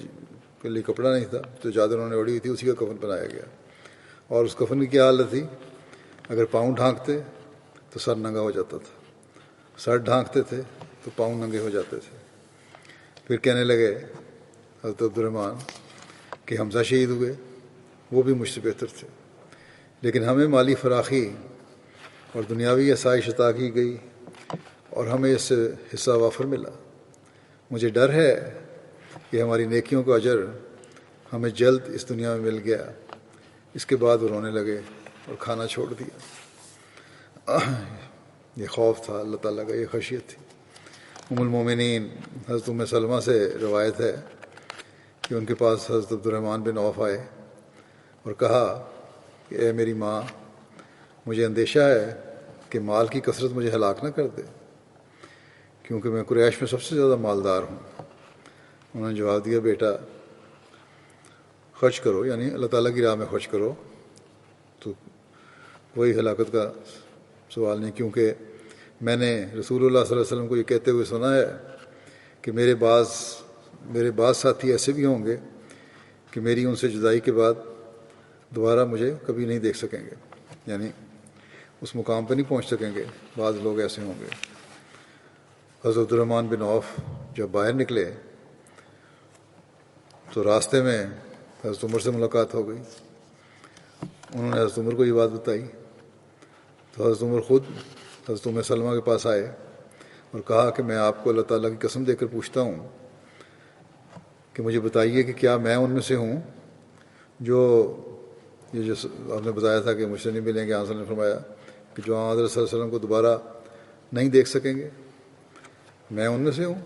کے لیے کپڑا نہیں تھا، جو چادر انہوں نے اوڑھی ہوئی تھی اسی کا کفن پہنایا گیا۔ اور اس کفن کی کیا حالت تھی؟ اگر پاؤں ڈھانکتے تو سر ننگا ہو جاتا تھا، سر ڈھانکتے تھے تو پاؤں ننگے ہو جاتے تھے۔ پھر کہنے لگے حضرت عبد الرحمن کہ حمزہ شہید ہوئے، وہ بھی مجھ سے بہتر تھے، لیکن ہمیں مالی فراخی اور دنیاوی آسائش عطا کی گئی اور ہمیں اس سے حصہ وافر ملا۔ مجھے ڈر ہے کہ ہماری نیکیوں کا اجر ہمیں جلد اس دنیا میں مل گیا۔ اس کے بعد وہ رونے لگے اور کھانا چھوڑ دیا۔ یہ خوف تھا اللہ تعالیٰ کا، یہ خشیت تھی۔ ام المومنین حضرت ام سلمہ سے روایت ہے کہ ان کے پاس حضرت عبد الرحمن بن عوف آئے اور کہا کہ اے میری ماں، مجھے اندیشہ ہے کہ مال کی کثرت مجھے ہلاک نہ کر دے، کیونکہ میں قریش میں سب سے زیادہ مالدار ہوں۔ انہوں نے جواب دیا، بیٹا خرچ کرو، یعنی اللہ تعالیٰ کی راہ میں خرچ کرو، تو کوئی ہلاکت کا سوال نہیں، کیونکہ میں نے رسول اللہ صلی اللہ علیہ وسلم کو یہ کہتے ہوئے سنا ہے کہ میرے بعض ساتھی ایسے بھی ہوں گے کہ میری ان سے جدائی کے بعد دوبارہ مجھے کبھی نہیں دیکھ سکیں گے، یعنی اس مقام پہ نہیں پہنچ سکیں گے، بعض لوگ ایسے ہوں گے۔ حضرت عبد الرحمن بن عوف جب باہر نکلے تو راستے میں حضرت عمر سے ملاقات ہو گئی۔ انہوں نے حضرت عمر کو یہ بات بتائی تو حضرت عمر خود حضرت ام سلمہ کے پاس آئے اور کہا کہ میں آپ کو اللہ تعالیٰ کی قسم دے کر پوچھتا ہوں کہ مجھے بتائیے کہ کیا میں ان میں سے ہوں جو آپ نے بتایا تھا کہ مجھ سے نہیں ملیں گے، آنسر نے فرمایا کہ جو حضرت صلی اللہ علیہ وسلم کو دوبارہ نہیں دیکھ سکیں گے، میں ان میں سے ہوں؟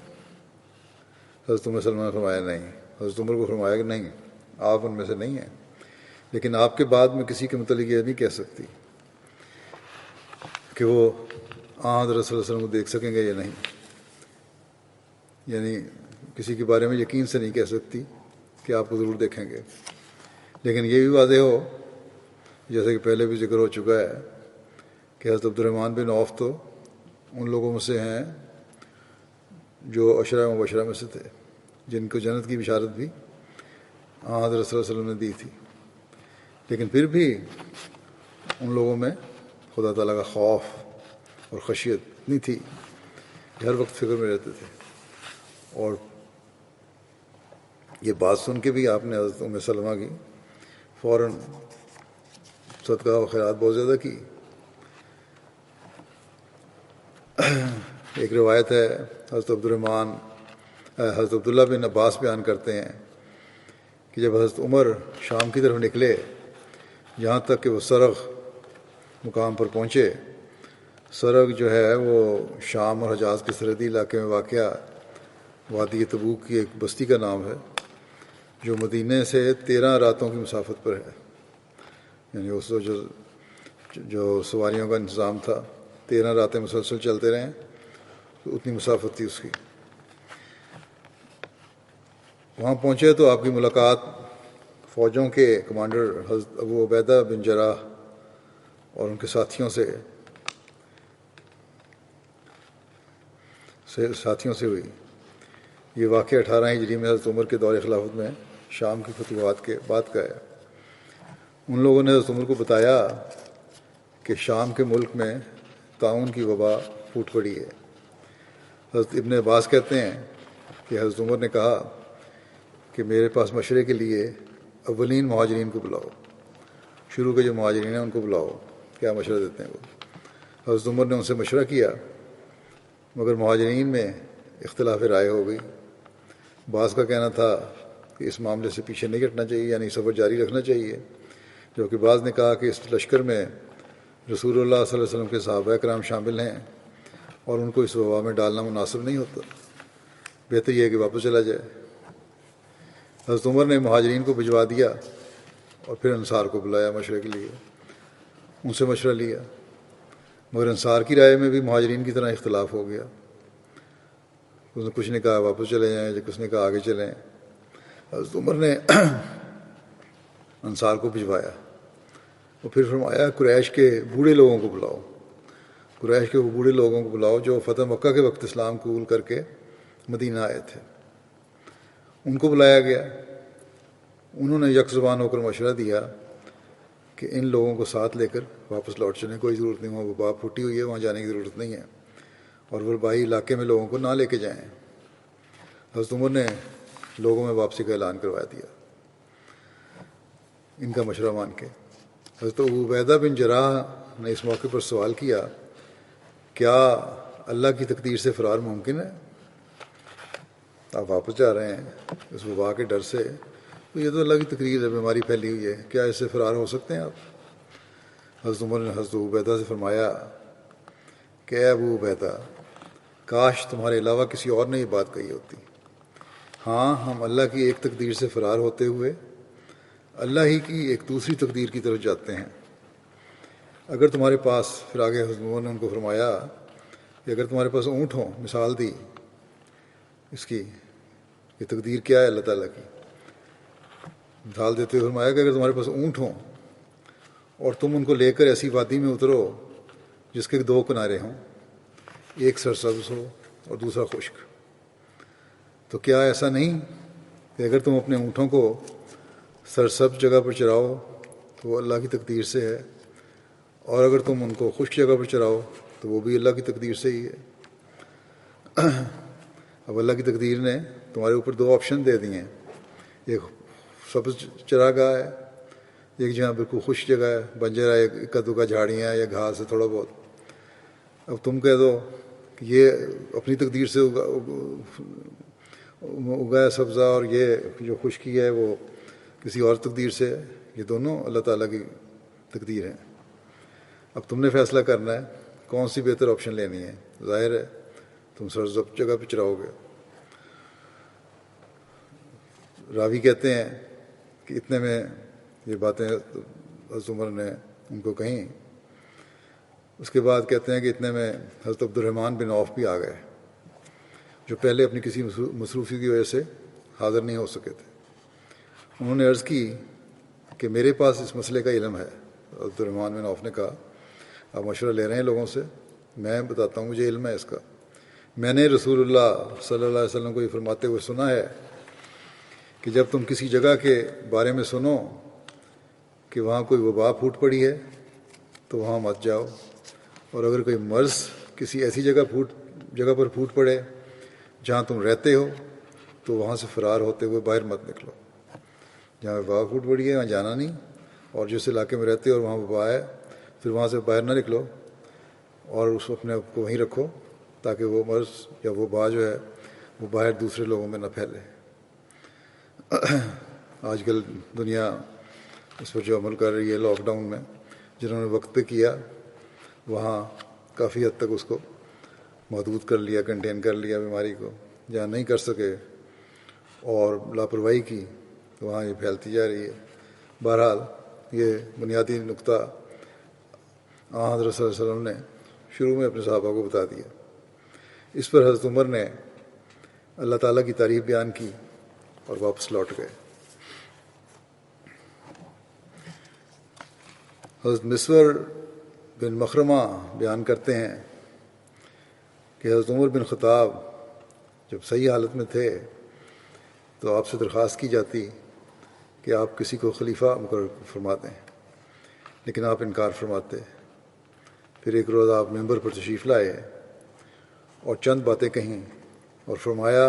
حضرت ام سلمہ نے فرمایا نہیں۔ حضرت عمر کو فرمایا کہ نہیں، آپ ان میں سے نہیں ہیں، لیکن آپ کے بعد میں کسی کے متعلق یہ نہیں کہہ سکتی کہ وہ حضرت صلی اللہ علیہ وسلم کو دیکھ سکیں گے یا نہیں، یعنی کسی کے بارے میں یقین سے نہیں کہہ سکتی کہ آپ کو ضرور دیکھیں گے، لیکن یہ بھی واضح ہو، جیسے کہ پہلے بھی ذکر ہو چکا ہے کہ حضرت عبد الرحمن بن عوف تو ان لوگوں میں سے ہیں جو عشرہ مبشرہ میں سے تھے، جن کو جنت کی بشارت بھی حضرت صلی اللہ علیہ وسلم نے دی تھی، لیکن پھر بھی ان لوگوں میں خدا تعالیٰ کا خوف اور خشیت اتنی تھی کہ ہر وقت فکر میں رہتے تھے۔ اور یہ بات سن کے بھی آپ نے حضرت ام سلمہ کی فوراً صدقہ و خیرات بہت زیادہ کی۔ ایک روایت ہے حضرت حضرت عبداللہ بن عباس بیان کرتے ہیں کہ جب حضرت عمر شام کی طرف نکلے، جہاں تک کہ وہ سرغ مقام پر پہنچے، سرغ جو ہے وہ شام اور حجاز کے سرحدی علاقے میں واقع وادی تبوک کی ایک بستی کا نام ہے، جو مدینہ سے 13 راتوں کی مسافت پر ہے، یعنی اس جو سواریوں کا انتظام تھا 13 راتیں مسلسل چلتے رہیں تو اتنی مسافت تھی اس کی۔ وہاں پہنچے تو آپ کی ملاقات فوجوں کے کمانڈر حضرت ابو عبیدہ بن جراح اور ان کے ساتھیوں سے ہوئی۔ یہ واقعہ 18 ہجری میں حضرت عمر کے دور خلافت میں شام کی فتوحات کے بعد کا ہے۔ ان لوگوں نے حضرت عمر کو بتایا کہ شام کے ملک میں طاعون کی وبا پھوٹ پڑی ہے۔ حضرت ابن عباس کہتے ہیں کہ حضرت عمر نے کہا کہ میرے پاس مشورے کے لیے اولین مہاجرین کو بلاؤ، شروع کے جو مہاجرین ہیں ان کو بلاؤ، کیا مشورہ دیتے ہیں وہ۔ حضرت عمر نے ان سے مشورہ کیا، مگر مہاجرین میں اختلاف رائے ہو گئی۔ بعض کا کہنا تھا کہ اس معاملے سے پیچھے نہیں ہٹنا چاہیے، یعنی سفر جاری رکھنا چاہیے، جبکہ بعض نے کہا کہ اس لشکر میں رسول اللہ صلی اللہ علیہ وسلم کے صحابہ کرام شامل ہیں اور ان کو اس وبا میں ڈالنا مناسب نہیں ہوتا، بہتر یہ ہے کہ واپس چلا جائے۔ حضرت عمر نے مہاجرین کو بھجوا دیا اور پھر انصار کو بلایا مشورے کے لیے، ان سے مشورہ لیا، مگر انصار کی رائے میں بھی مہاجرین کی طرح اختلاف ہو گیا۔ کچھ نے کہا واپس چلے جائیں، کچھ نے کہا آگے چلیں۔ حضرت عمر نے انصار کو بھجوایا اور پھر فرمایا قریش کے بوڑھے لوگوں کو بلاؤ، قریش کے وہ بوڑھے لوگوں کو بلاؤ جو فتح مکہ کے وقت اسلام قبول کر کے مدینہ آئے تھے۔ ان کو بلایا گیا۔ انہوں نے یک زبان ہو کر مشورہ دیا کہ ان لوگوں کو ساتھ لے کر واپس لوٹ چلیں، کوئی ضرورت نہیں، وہاں وبا پھوٹی ہوئی ہے، وہاں جانے کی ضرورت نہیں ہے، اور وبائی علاقے میں لوگوں کو نہ لے کے جائیں۔ حضرت عمر نے لوگوں میں واپسی کا اعلان کروا دیا ان کا مشورہ مان کے۔ حضرت ابو عبیدہ بن جراح نے اس موقع پر سوال کیا، کیا اللہ کی تقدیر سے فرار ممکن ہے؟ آپ واپس جا رہے ہیں اس وبا کے ڈر سے، تو یہ تو اللہ کی تقدیر ہے، بیماری پھیلی ہوئی ہے، کیا اس سے فرار ہو سکتے ہیں آپ؟ حضرت عمر نے حضرت ابو عبیدہ سے فرمایا کہ اے ابو عبیدہ، کاش تمہارے علاوہ کسی اور نے یہ بات کہی ہوتی۔ ہاں، ہم اللہ کی ایک تقدیر سے فرار ہوتے ہوئے اللہ ہی کی ایک دوسری تقدیر کی طرف جاتے ہیں۔ اگر تمہارے پاس، پھر آگے حضرت نے ان کو فرمایا کہ اگر تمہارے پاس اونٹ ہوں، مثال دی اس کی، یہ تقدیر کیا ہے اللہ تعالیٰ کی، مثال دیتے ہوئے فرمایا کہ اگر تمہارے پاس اونٹ ہوں اور تم ان کو لے کر ایسی وادی میں اترو جس کے دو کنارے ہوں، ایک سرسبز ہو اور دوسرا خشک، تو کیا ایسا نہیں کہ اگر تم اپنے اونٹوں کو سرسبز جگہ پر چراؤ تو وہ اللہ کی تقدیر سے ہے، اور اگر تم ان کو خشک جگہ پر چراؤ تو وہ بھی اللہ کی تقدیر سے ہی ہے۔ اب اللہ کی تقدیر نے تمہارے اوپر دو آپشن دے دیے ہیں، ایک سبز چراگاہ ہے، ایک جہاں بالکل خشک جگہ ہے، بنجر ہے، اکا دکا جھاڑیاں یا گھاس ہے تھوڑا بہت۔ اب تم کہہ دو کہ یہ اپنی تقدیر سے اگایا سبزہ اور یہ جو خشکی ہے وہ کسی اور تقدیر سے ہے، یہ دونوں اللہ تعالیٰ کی تقدیر ہیں۔ اب تم نے فیصلہ کرنا ہے کون سی بہتر آپشن لینی ہے۔ ظاہر ہے تم سرسبز جگہ پہ چراؤ گے۔ راوی کہتے ہیں کہ اتنے میں یہ باتیں حضرت عمر نے ان کو کہیں، اس کے بعد کہتے ہیں کہ اتنے میں حضرت عبد الرحمن بن عوف بھی آ گئے، جو پہلے اپنی کسی مصروفی کی وجہ سے حاضر نہیں ہو سکے تھے۔ انہوں نے عرض کی کہ میرے پاس اس مسئلے کا علم ہے۔ عبد الرحمن بن عوف نے کہا آپ مشورہ لے رہے ہیں لوگوں سے، میں بتاتا ہوں مجھے علم ہے اس کا۔ میں نے رسول اللہ صلی اللہ علیہ وسلم کو یہ فرماتے ہوئے سنا ہے کہ جب تم کسی جگہ کے بارے میں سنو کہ وہاں کوئی وبا پھوٹ پڑی ہے تو وہاں مت جاؤ، اور اگر کوئی مرض کسی ایسی جگہ پر پھوٹ پڑے جہاں تم رہتے ہو تو وہاں سے فرار ہوتے ہوئے باہر مت نکلو۔ جہاں وبا پھوٹ پڑی ہے وہاں جانا نہیں، اور جس علاقے میں رہتے ہو اور وہاں وبا ہے پھر وہاں سے باہر نہ نکلو، اور اس اپنے آپ کو وہیں رکھو تاکہ وہ مرض یا وبا جو ہے وہ باہر دوسرے لوگوں میں نہ پھیلے۔ آج کل دنیا اس پر جو عمل کر رہی ہے لاک ڈاؤن میں، جنہوں نے وقت پہ کیا وہاں کافی حد تک اس کو محدود کر لیا، کنٹین کر لیا بیماری کو۔ جہاں نہیں کر سکے اور لاپرواہی کی تو وہاں یہ پھیلتی جا رہی ہے۔ بہرحال یہ بنیادی نقطہ حضرت صلی اللہ علیہ وسلم نے شروع میں اپنے صحابہ کو بتا دیا۔ اس پر حضرت عمر نے اللہ تعالیٰ کی تعریف بیان کی اور واپس لوٹ گئے۔ حضرت مسور بن مخرمہ بیان کرتے ہیں کہ حضرت عمر بن خطاب جب صحیح حالت میں تھے تو آپ سے درخواست کی جاتی کہ آپ کسی کو خلیفہ مقرر فرما دیں، لیکن آپ انکار فرماتے۔ پھر ایک روز آپ ممبر پر تشریف لائے اور چند باتیں کہیں اور فرمایا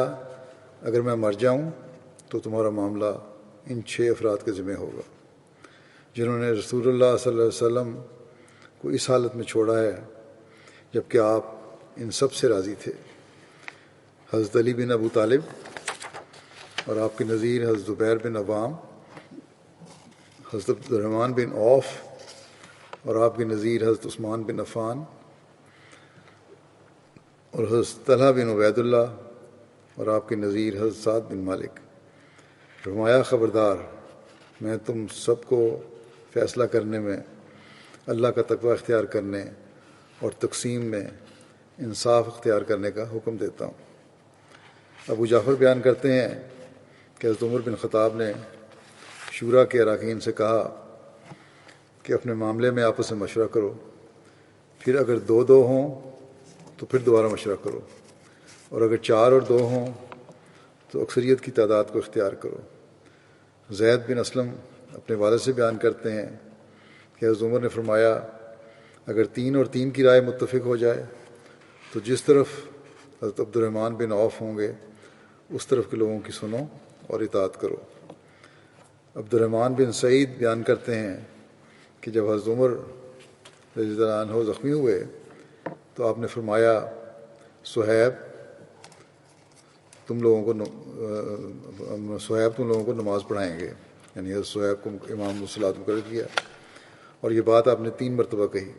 اگر میں مر جاؤں تو تمہارا معاملہ ان 6 افراد کے ذمہ ہوگا جنہوں نے رسول اللہ صلی اللہ علیہ وسلم کو اس حالت میں چھوڑا ہے جبکہ آپ ان سب سے راضی تھے۔ حضرت علی بن ابو طالب اور آپ کے نظیر حضرت زبیر بن عوام، حضرت عبد الرحمن بن عوف اور آپ کے نظیر حضرت عثمان بن عفان اور حضرت طلحہ بن عبید اللہ اور آپ کے نظیر حضرت سعد بن مالک۔ فرمایا خبردار، میں تم سب کو فیصلہ کرنے میں اللہ کا تقوی اختیار کرنے اور تقسیم میں انصاف اختیار کرنے کا حکم دیتا ہوں۔ ابو جعفر بیان کرتے ہیں کہ حضرت عمر بن خطاب نے شورا کے اراکین سے کہا کہ اپنے معاملے میں آپس میں مشورہ کرو، پھر اگر 2 ہوں تو پھر دوبارہ مشورہ کرو، اور اگر 4 اور 2 ہوں تو اکثریت کی تعداد کو اختیار کرو۔ زید بن اسلم اپنے والد سے بیان کرتے ہیں کہ حضرت عمر نے فرمایا اگر 3 اور 3 کی رائے متفق ہو جائے تو جس طرف حضرت عبد الرحمن بن عوف ہوں گے اس طرف کے لوگوں کی سنو اور اطاعت کرو۔ عبد الرحمن بن سعید بیان کرتے ہیں کہ جب حضرت عمر رضی اللہ عنہ زخمی ہوئے تو آپ نے فرمایا صہیب تم لوگوں کو نماز پڑھائیں گے، یعنی حضرت صہیب کو امام الصلاۃ مقرر کیا، اور یہ بات آپ نے 3 مرتبہ کہی۔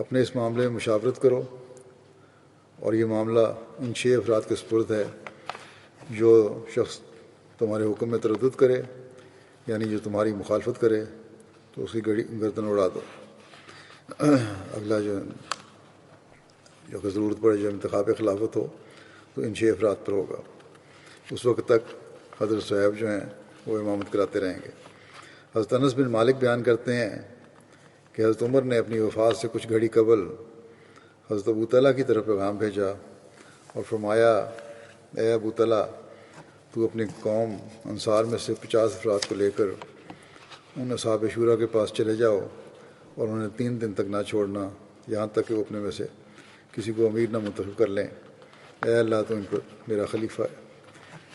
اپنے اس معاملے میں مشاورت کرو، اور یہ معاملہ ان 6 افراد کے سپرد ہے۔ جو شخص تمہارے حکم میں تردد کرے، یعنی جو تمہاری مخالفت کرے، تو اس کی گردن اڑا دو۔ اگلا جو ضرورت پڑے، جو انتخاب خلافت ہو، تو ان 6 افراد پر ہوگا۔ اس وقت تک حضرت صہیب جو ہیں وہ امامت کراتے رہیں گے۔ حضرت انس بن مالک بیان کرتے ہیں کہ حضرت عمر نے اپنی وفات سے کچھ گھڑی قبل حضرت ابو طلحہ کی طرف پیغام بھیجا اور فرمایا، اے ابو طلحہ، تو اپنی قوم انصار میں سے 50 افراد کو لے کر ان اصحاب شورا کے پاس چلے جاؤ اور انہیں 3 دن تک نہ چھوڑنا، یہاں تک کہ وہ اپنے میں سے کسی کو امیر نہ منتخب کر لیں۔ اے اللہ، تو ان پر میرا خلیفہ ہے۔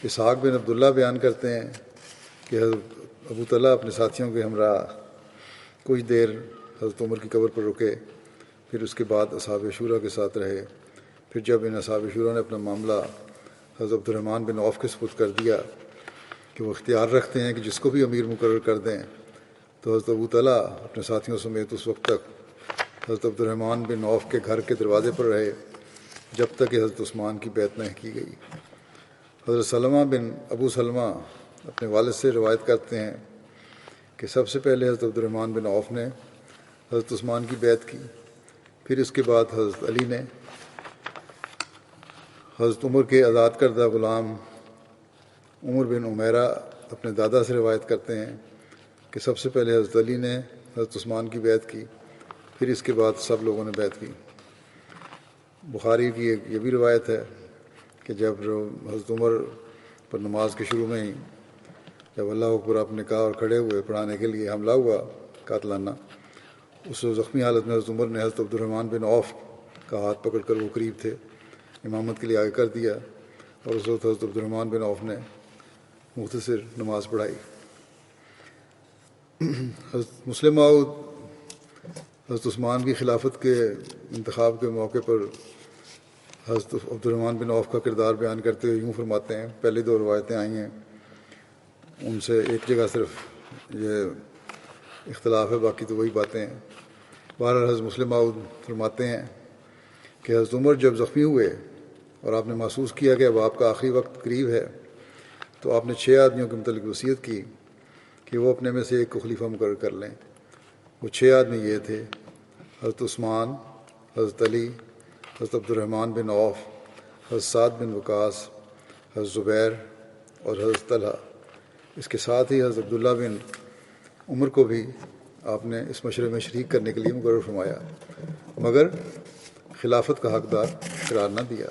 اسحاق بن عبداللہ بیان کرتے ہیں کہ حضرت ابو طلحہ اپنے ساتھیوں کے ہمراہ کچھ دیر حضرت عمر کی قبر پر رکے، پھر اس کے بعد اصحاب شورا کے ساتھ رہے۔ پھر جب ان اصحاب شورا نے اپنا معاملہ حضرت عبد الرحمن بن عوف کے سپرد کر دیا کہ وہ اختیار رکھتے ہیں کہ جس کو بھی امیر مقرر کر دیں، تو حضرت ابو طلحہ اپنے ساتھیوں سمیت اس وقت تک حضرت عبد الرحمن بن عوف کے گھر کے دروازے پر رہے جب تک کہ حضرت عثمان کی بیعت نہ کی گئی۔ حضرت سلمہ بن ابو سلمہ اپنے والد سے روایت کرتے ہیں کہ سب سے پہلے حضرت عبد الرحمن بن عوف نے حضرت عثمان کی بیعت کی، پھر اس کے بعد حضرت علی نے۔ حضرت عمر کے آزاد کردہ غلام عمر بن عمیرہ اپنے دادا سے روایت کرتے ہیں کہ سب سے پہلے حضرت علی نے حضرت عثمان کی بیعت کی، پھر اس کے بعد سب لوگوں نے بیعت کی۔ بخاری کی ایک یہ بھی روایت ہے کہ جب حضرت عمر پر نماز کے شروع میں ہی جب اللہ اکبر آپ نے کہا اور کھڑے ہوئے پڑھانے کے لیے حملہ ہوا قاتلانہ، اس زخمی حالت میں حضرت عمر نے حضرت عبد الرحمن بن عوف کا ہاتھ پکڑ کر، وہ قریب تھے، امامت کے لیے آگے کر دیا، اور اس وقت حضرت عبد الرحمن بن عوف نے مختصر نماز پڑھائی۔ حضرت مسلم موعود حضرت عثمان کی خلافت کے انتخاب کے موقع پر حضرت عبد الرحمن بن عوف کا کردار بیان کرتے ہوئے یوں فرماتے ہیں، پہلی 2 روایتیں آئی ہیں ان سے ایک جگہ صرف یہ اختلاف ہے، باقی تو وہی باتیں ہیں۔ بہرحال حضرت مسلم موعود فرماتے ہیں کہ حضرت عمر جب زخمی ہوئے اور آپ نے محسوس کیا کہ اب آپ کا آخری وقت قریب ہے، تو آپ نے 6 آدمیوں کے متعلق وصیت کی کہ وہ اپنے میں سے ایک کو خلیفہ مقرر کر لیں۔ وہ 6 آدمی یہ تھے: حضرت عثمان، حضرت علی، حضرت عبد الرحمن بن عوف، حضرت سعد بن وقاص، حضرت زبیر اور حضرت طلحہ۔ اس کے ساتھ ہی حضرت عبداللہ بن عمر کو بھی آپ نے اس مشورے میں شریک کرنے کے لیے مقرر فرمایا، مگر خلافت کا حقدار قرار نہ دیا،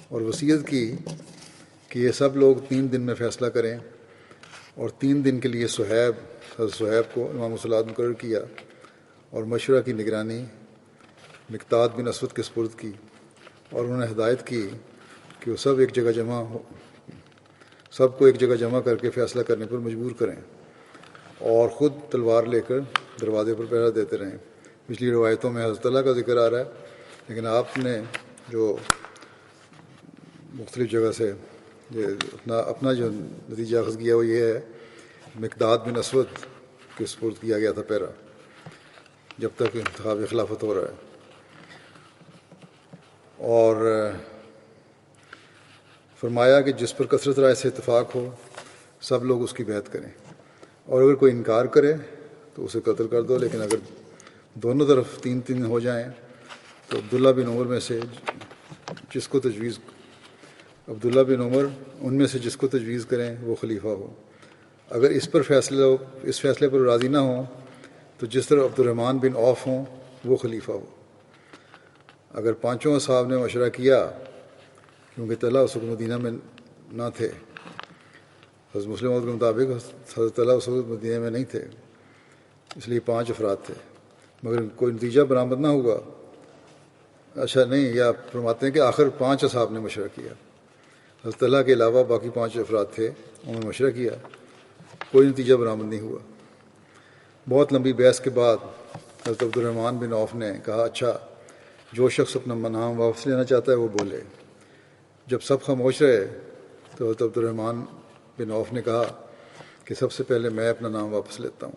اور وصیت کی کہ یہ سب لوگ 3 دن میں فیصلہ کریں، اور 3 دن کے لیے حضرت صہیب کو امام الصلاۃ مقرر کیا، اور مشورہ کی نگرانی مقداد بن اسود کے سپرد کی، اور انہوں نے ہدایت کی کہ وہ سب کو ایک جگہ جمع کر کے فیصلہ کرنے پر مجبور کریں، اور خود تلوار لے کر دروازے پر پہرا دیتے رہیں۔ پچھلی روایتوں میں حضرت اللہ کا ذکر آ رہا ہے، لیکن آپ نے جو مختلف جگہ سے اپنا جو نتیجہ اخذ کیا وہ یہ ہے، مقداد بن اسود کے سپرد کیا گیا تھا پہرا جب تک انتخاب خلافت ہو رہا ہے، اور فرمایا کہ جس پر کثرت رائے سے اتفاق ہو سب لوگ اس کی بیعت کریں، اور اگر کوئی انکار کرے تو اسے قتل کر دو، لیکن اگر دونوں طرف 3 ہو جائیں تو عبداللہ بن عمر ان میں سے جس کو تجویز کریں وہ خلیفہ ہو۔ اگر اس فیصلے پر راضی نہ ہوں تو جس طرح عبد الرحمن بن عوف ہوں وہ خلیفہ ہو۔ اگر 5 اصحاب نے مشورہ کیا، کیونکہ طلحہ اس وقت مدینہ میں نہ تھے، حضرت مسلم کے مطابق حضرت طلحہ اس وقت مدینہ میں نہیں تھے، اس لیے 5 افراد تھے، مگر کوئی نتیجہ برآمد نہ ہوا، یا فرماتے ہیں کہ آخر 5 اصحاب نے مشورہ کیا، حضرت طلحہ کے علاوہ باقی 5 افراد تھے، انہوں نے مشورہ کیا، کوئی نتیجہ برآمد نہیں ہوا۔ بہت لمبی بحث کے بعد حضرت عبد الرحمن بن عوف نے کہا، اچھا، جو شخص اپنا نام واپس لینا چاہتا ہے وہ بولے۔ جب سب خاموش رہے تو حضرت عبد الرحمن بن عوف نے کہا کہ سب سے پہلے میں اپنا نام واپس لیتا ہوں۔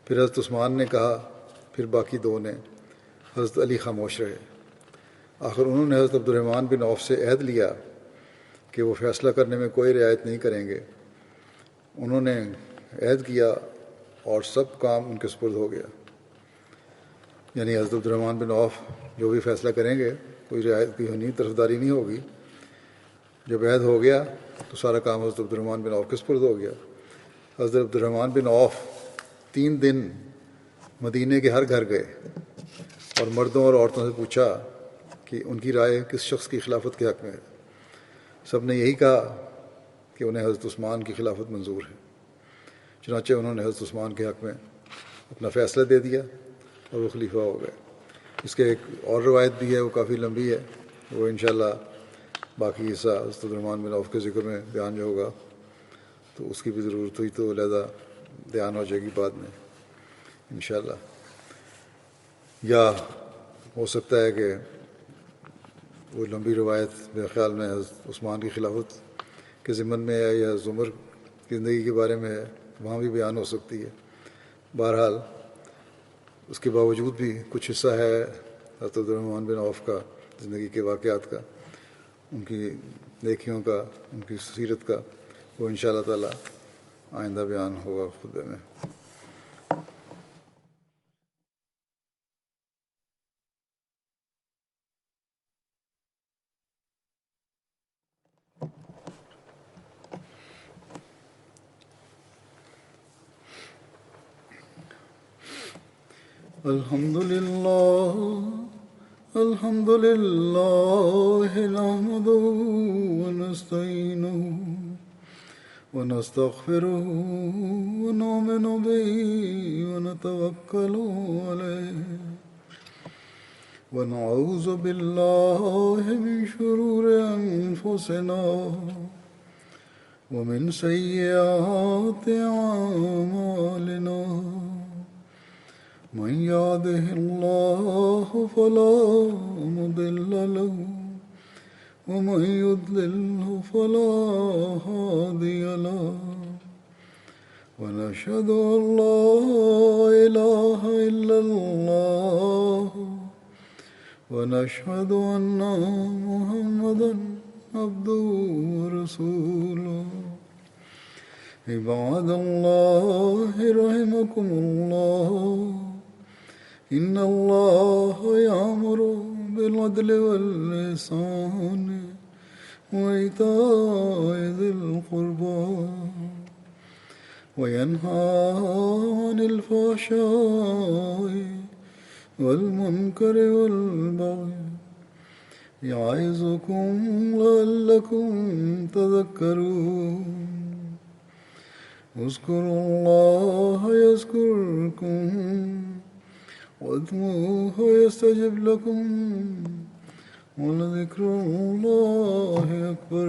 پھر حضرت عثمان نے کہا، پھر باقی 2 نے۔ حضرت علی خاموش رہے۔ آخر انہوں نے حضرت عبد الرحمن بن عوف سے عہد لیا کہ وہ فیصلہ کرنے میں کوئی رعایت نہیں کریں گے۔ انہوں نے عہد کیا اور سب کام ان کے سپرد ہو گیا، یعنی حضرت عبد الرحمن بن عوف جو بھی فیصلہ کریں گے کوئی رعایت کی ہونی طرفداری نہیں ہوگی۔ جب عہد ہو گیا تو سارا کام حضرت عبد الرحمن بن عوف کے سپرد ہو گیا۔ حضرت عبد الرحمن بن عوف 3 دن مدینے کے ہر گھر گئے اور مردوں اور عورتوں سے پوچھا کہ ان کی رائے کس شخص کی خلافت کے حق میں ہے۔ سب نے یہی کہا کہ انہیں حضرت عثمان کی خلافت منظور ہے۔ چنانچہ انہوں نے حضرت عثمان کے حق میں اپنا فیصلہ دے دیا اور وہ خلیفہ ہو گئے۔ اس کے ایک اور روایت بھی ہے، وہ کافی لمبی ہے، وہ انشاءاللہ باقی حصہ حضرت عبد الرحمن بن عوف کے ذکر میں بیان جو ہوگا تو اس کی بھی ضرورت ہوئی تو علیحدہ بیان ہو جائے گی بعد میں انشاءاللہ۔ یا ہو سکتا ہے کہ وہ لمبی روایت میرے خیال میں حضرت عثمان کی خلافت کے ضمن میں ہے یا عمر کی زندگی کے بارے میں ہے، وہاں بھی بیان ہو سکتی ہے۔ بہرحال اس کے باوجود بھی کچھ حصہ ہے حضرت عبد الرحمن بن عوف کا زندگی کے واقعات کا، ان کی نیکیوں کا، ان کی سیرت کا، وہ انشاءاللہ تعالی آئندہ بیان ہوگا خطبے میں۔ الحمد لله نحمده ونستعينه ونستغفره ونؤمن به ونتوكل عليه ونعوذ بالله من شرور أنفسنا ومن سيئات أعمالنا من يهده الله فلا مضل له ومن يضلله فلا هادي له ونشهد أن لا إله إلا الله ونشهد أن محمدا عبده ورسوله عباد الله رحمكم الله إن الله يأمر بالعدل والإحسان وإيتاء ذي القربى وينهى عن الفحشاء والمنكر والبغي يعظكم لعلكم تذكرون اذكروا الله يذكركم وادعوه يستجب لكم ولذكر الله أكبر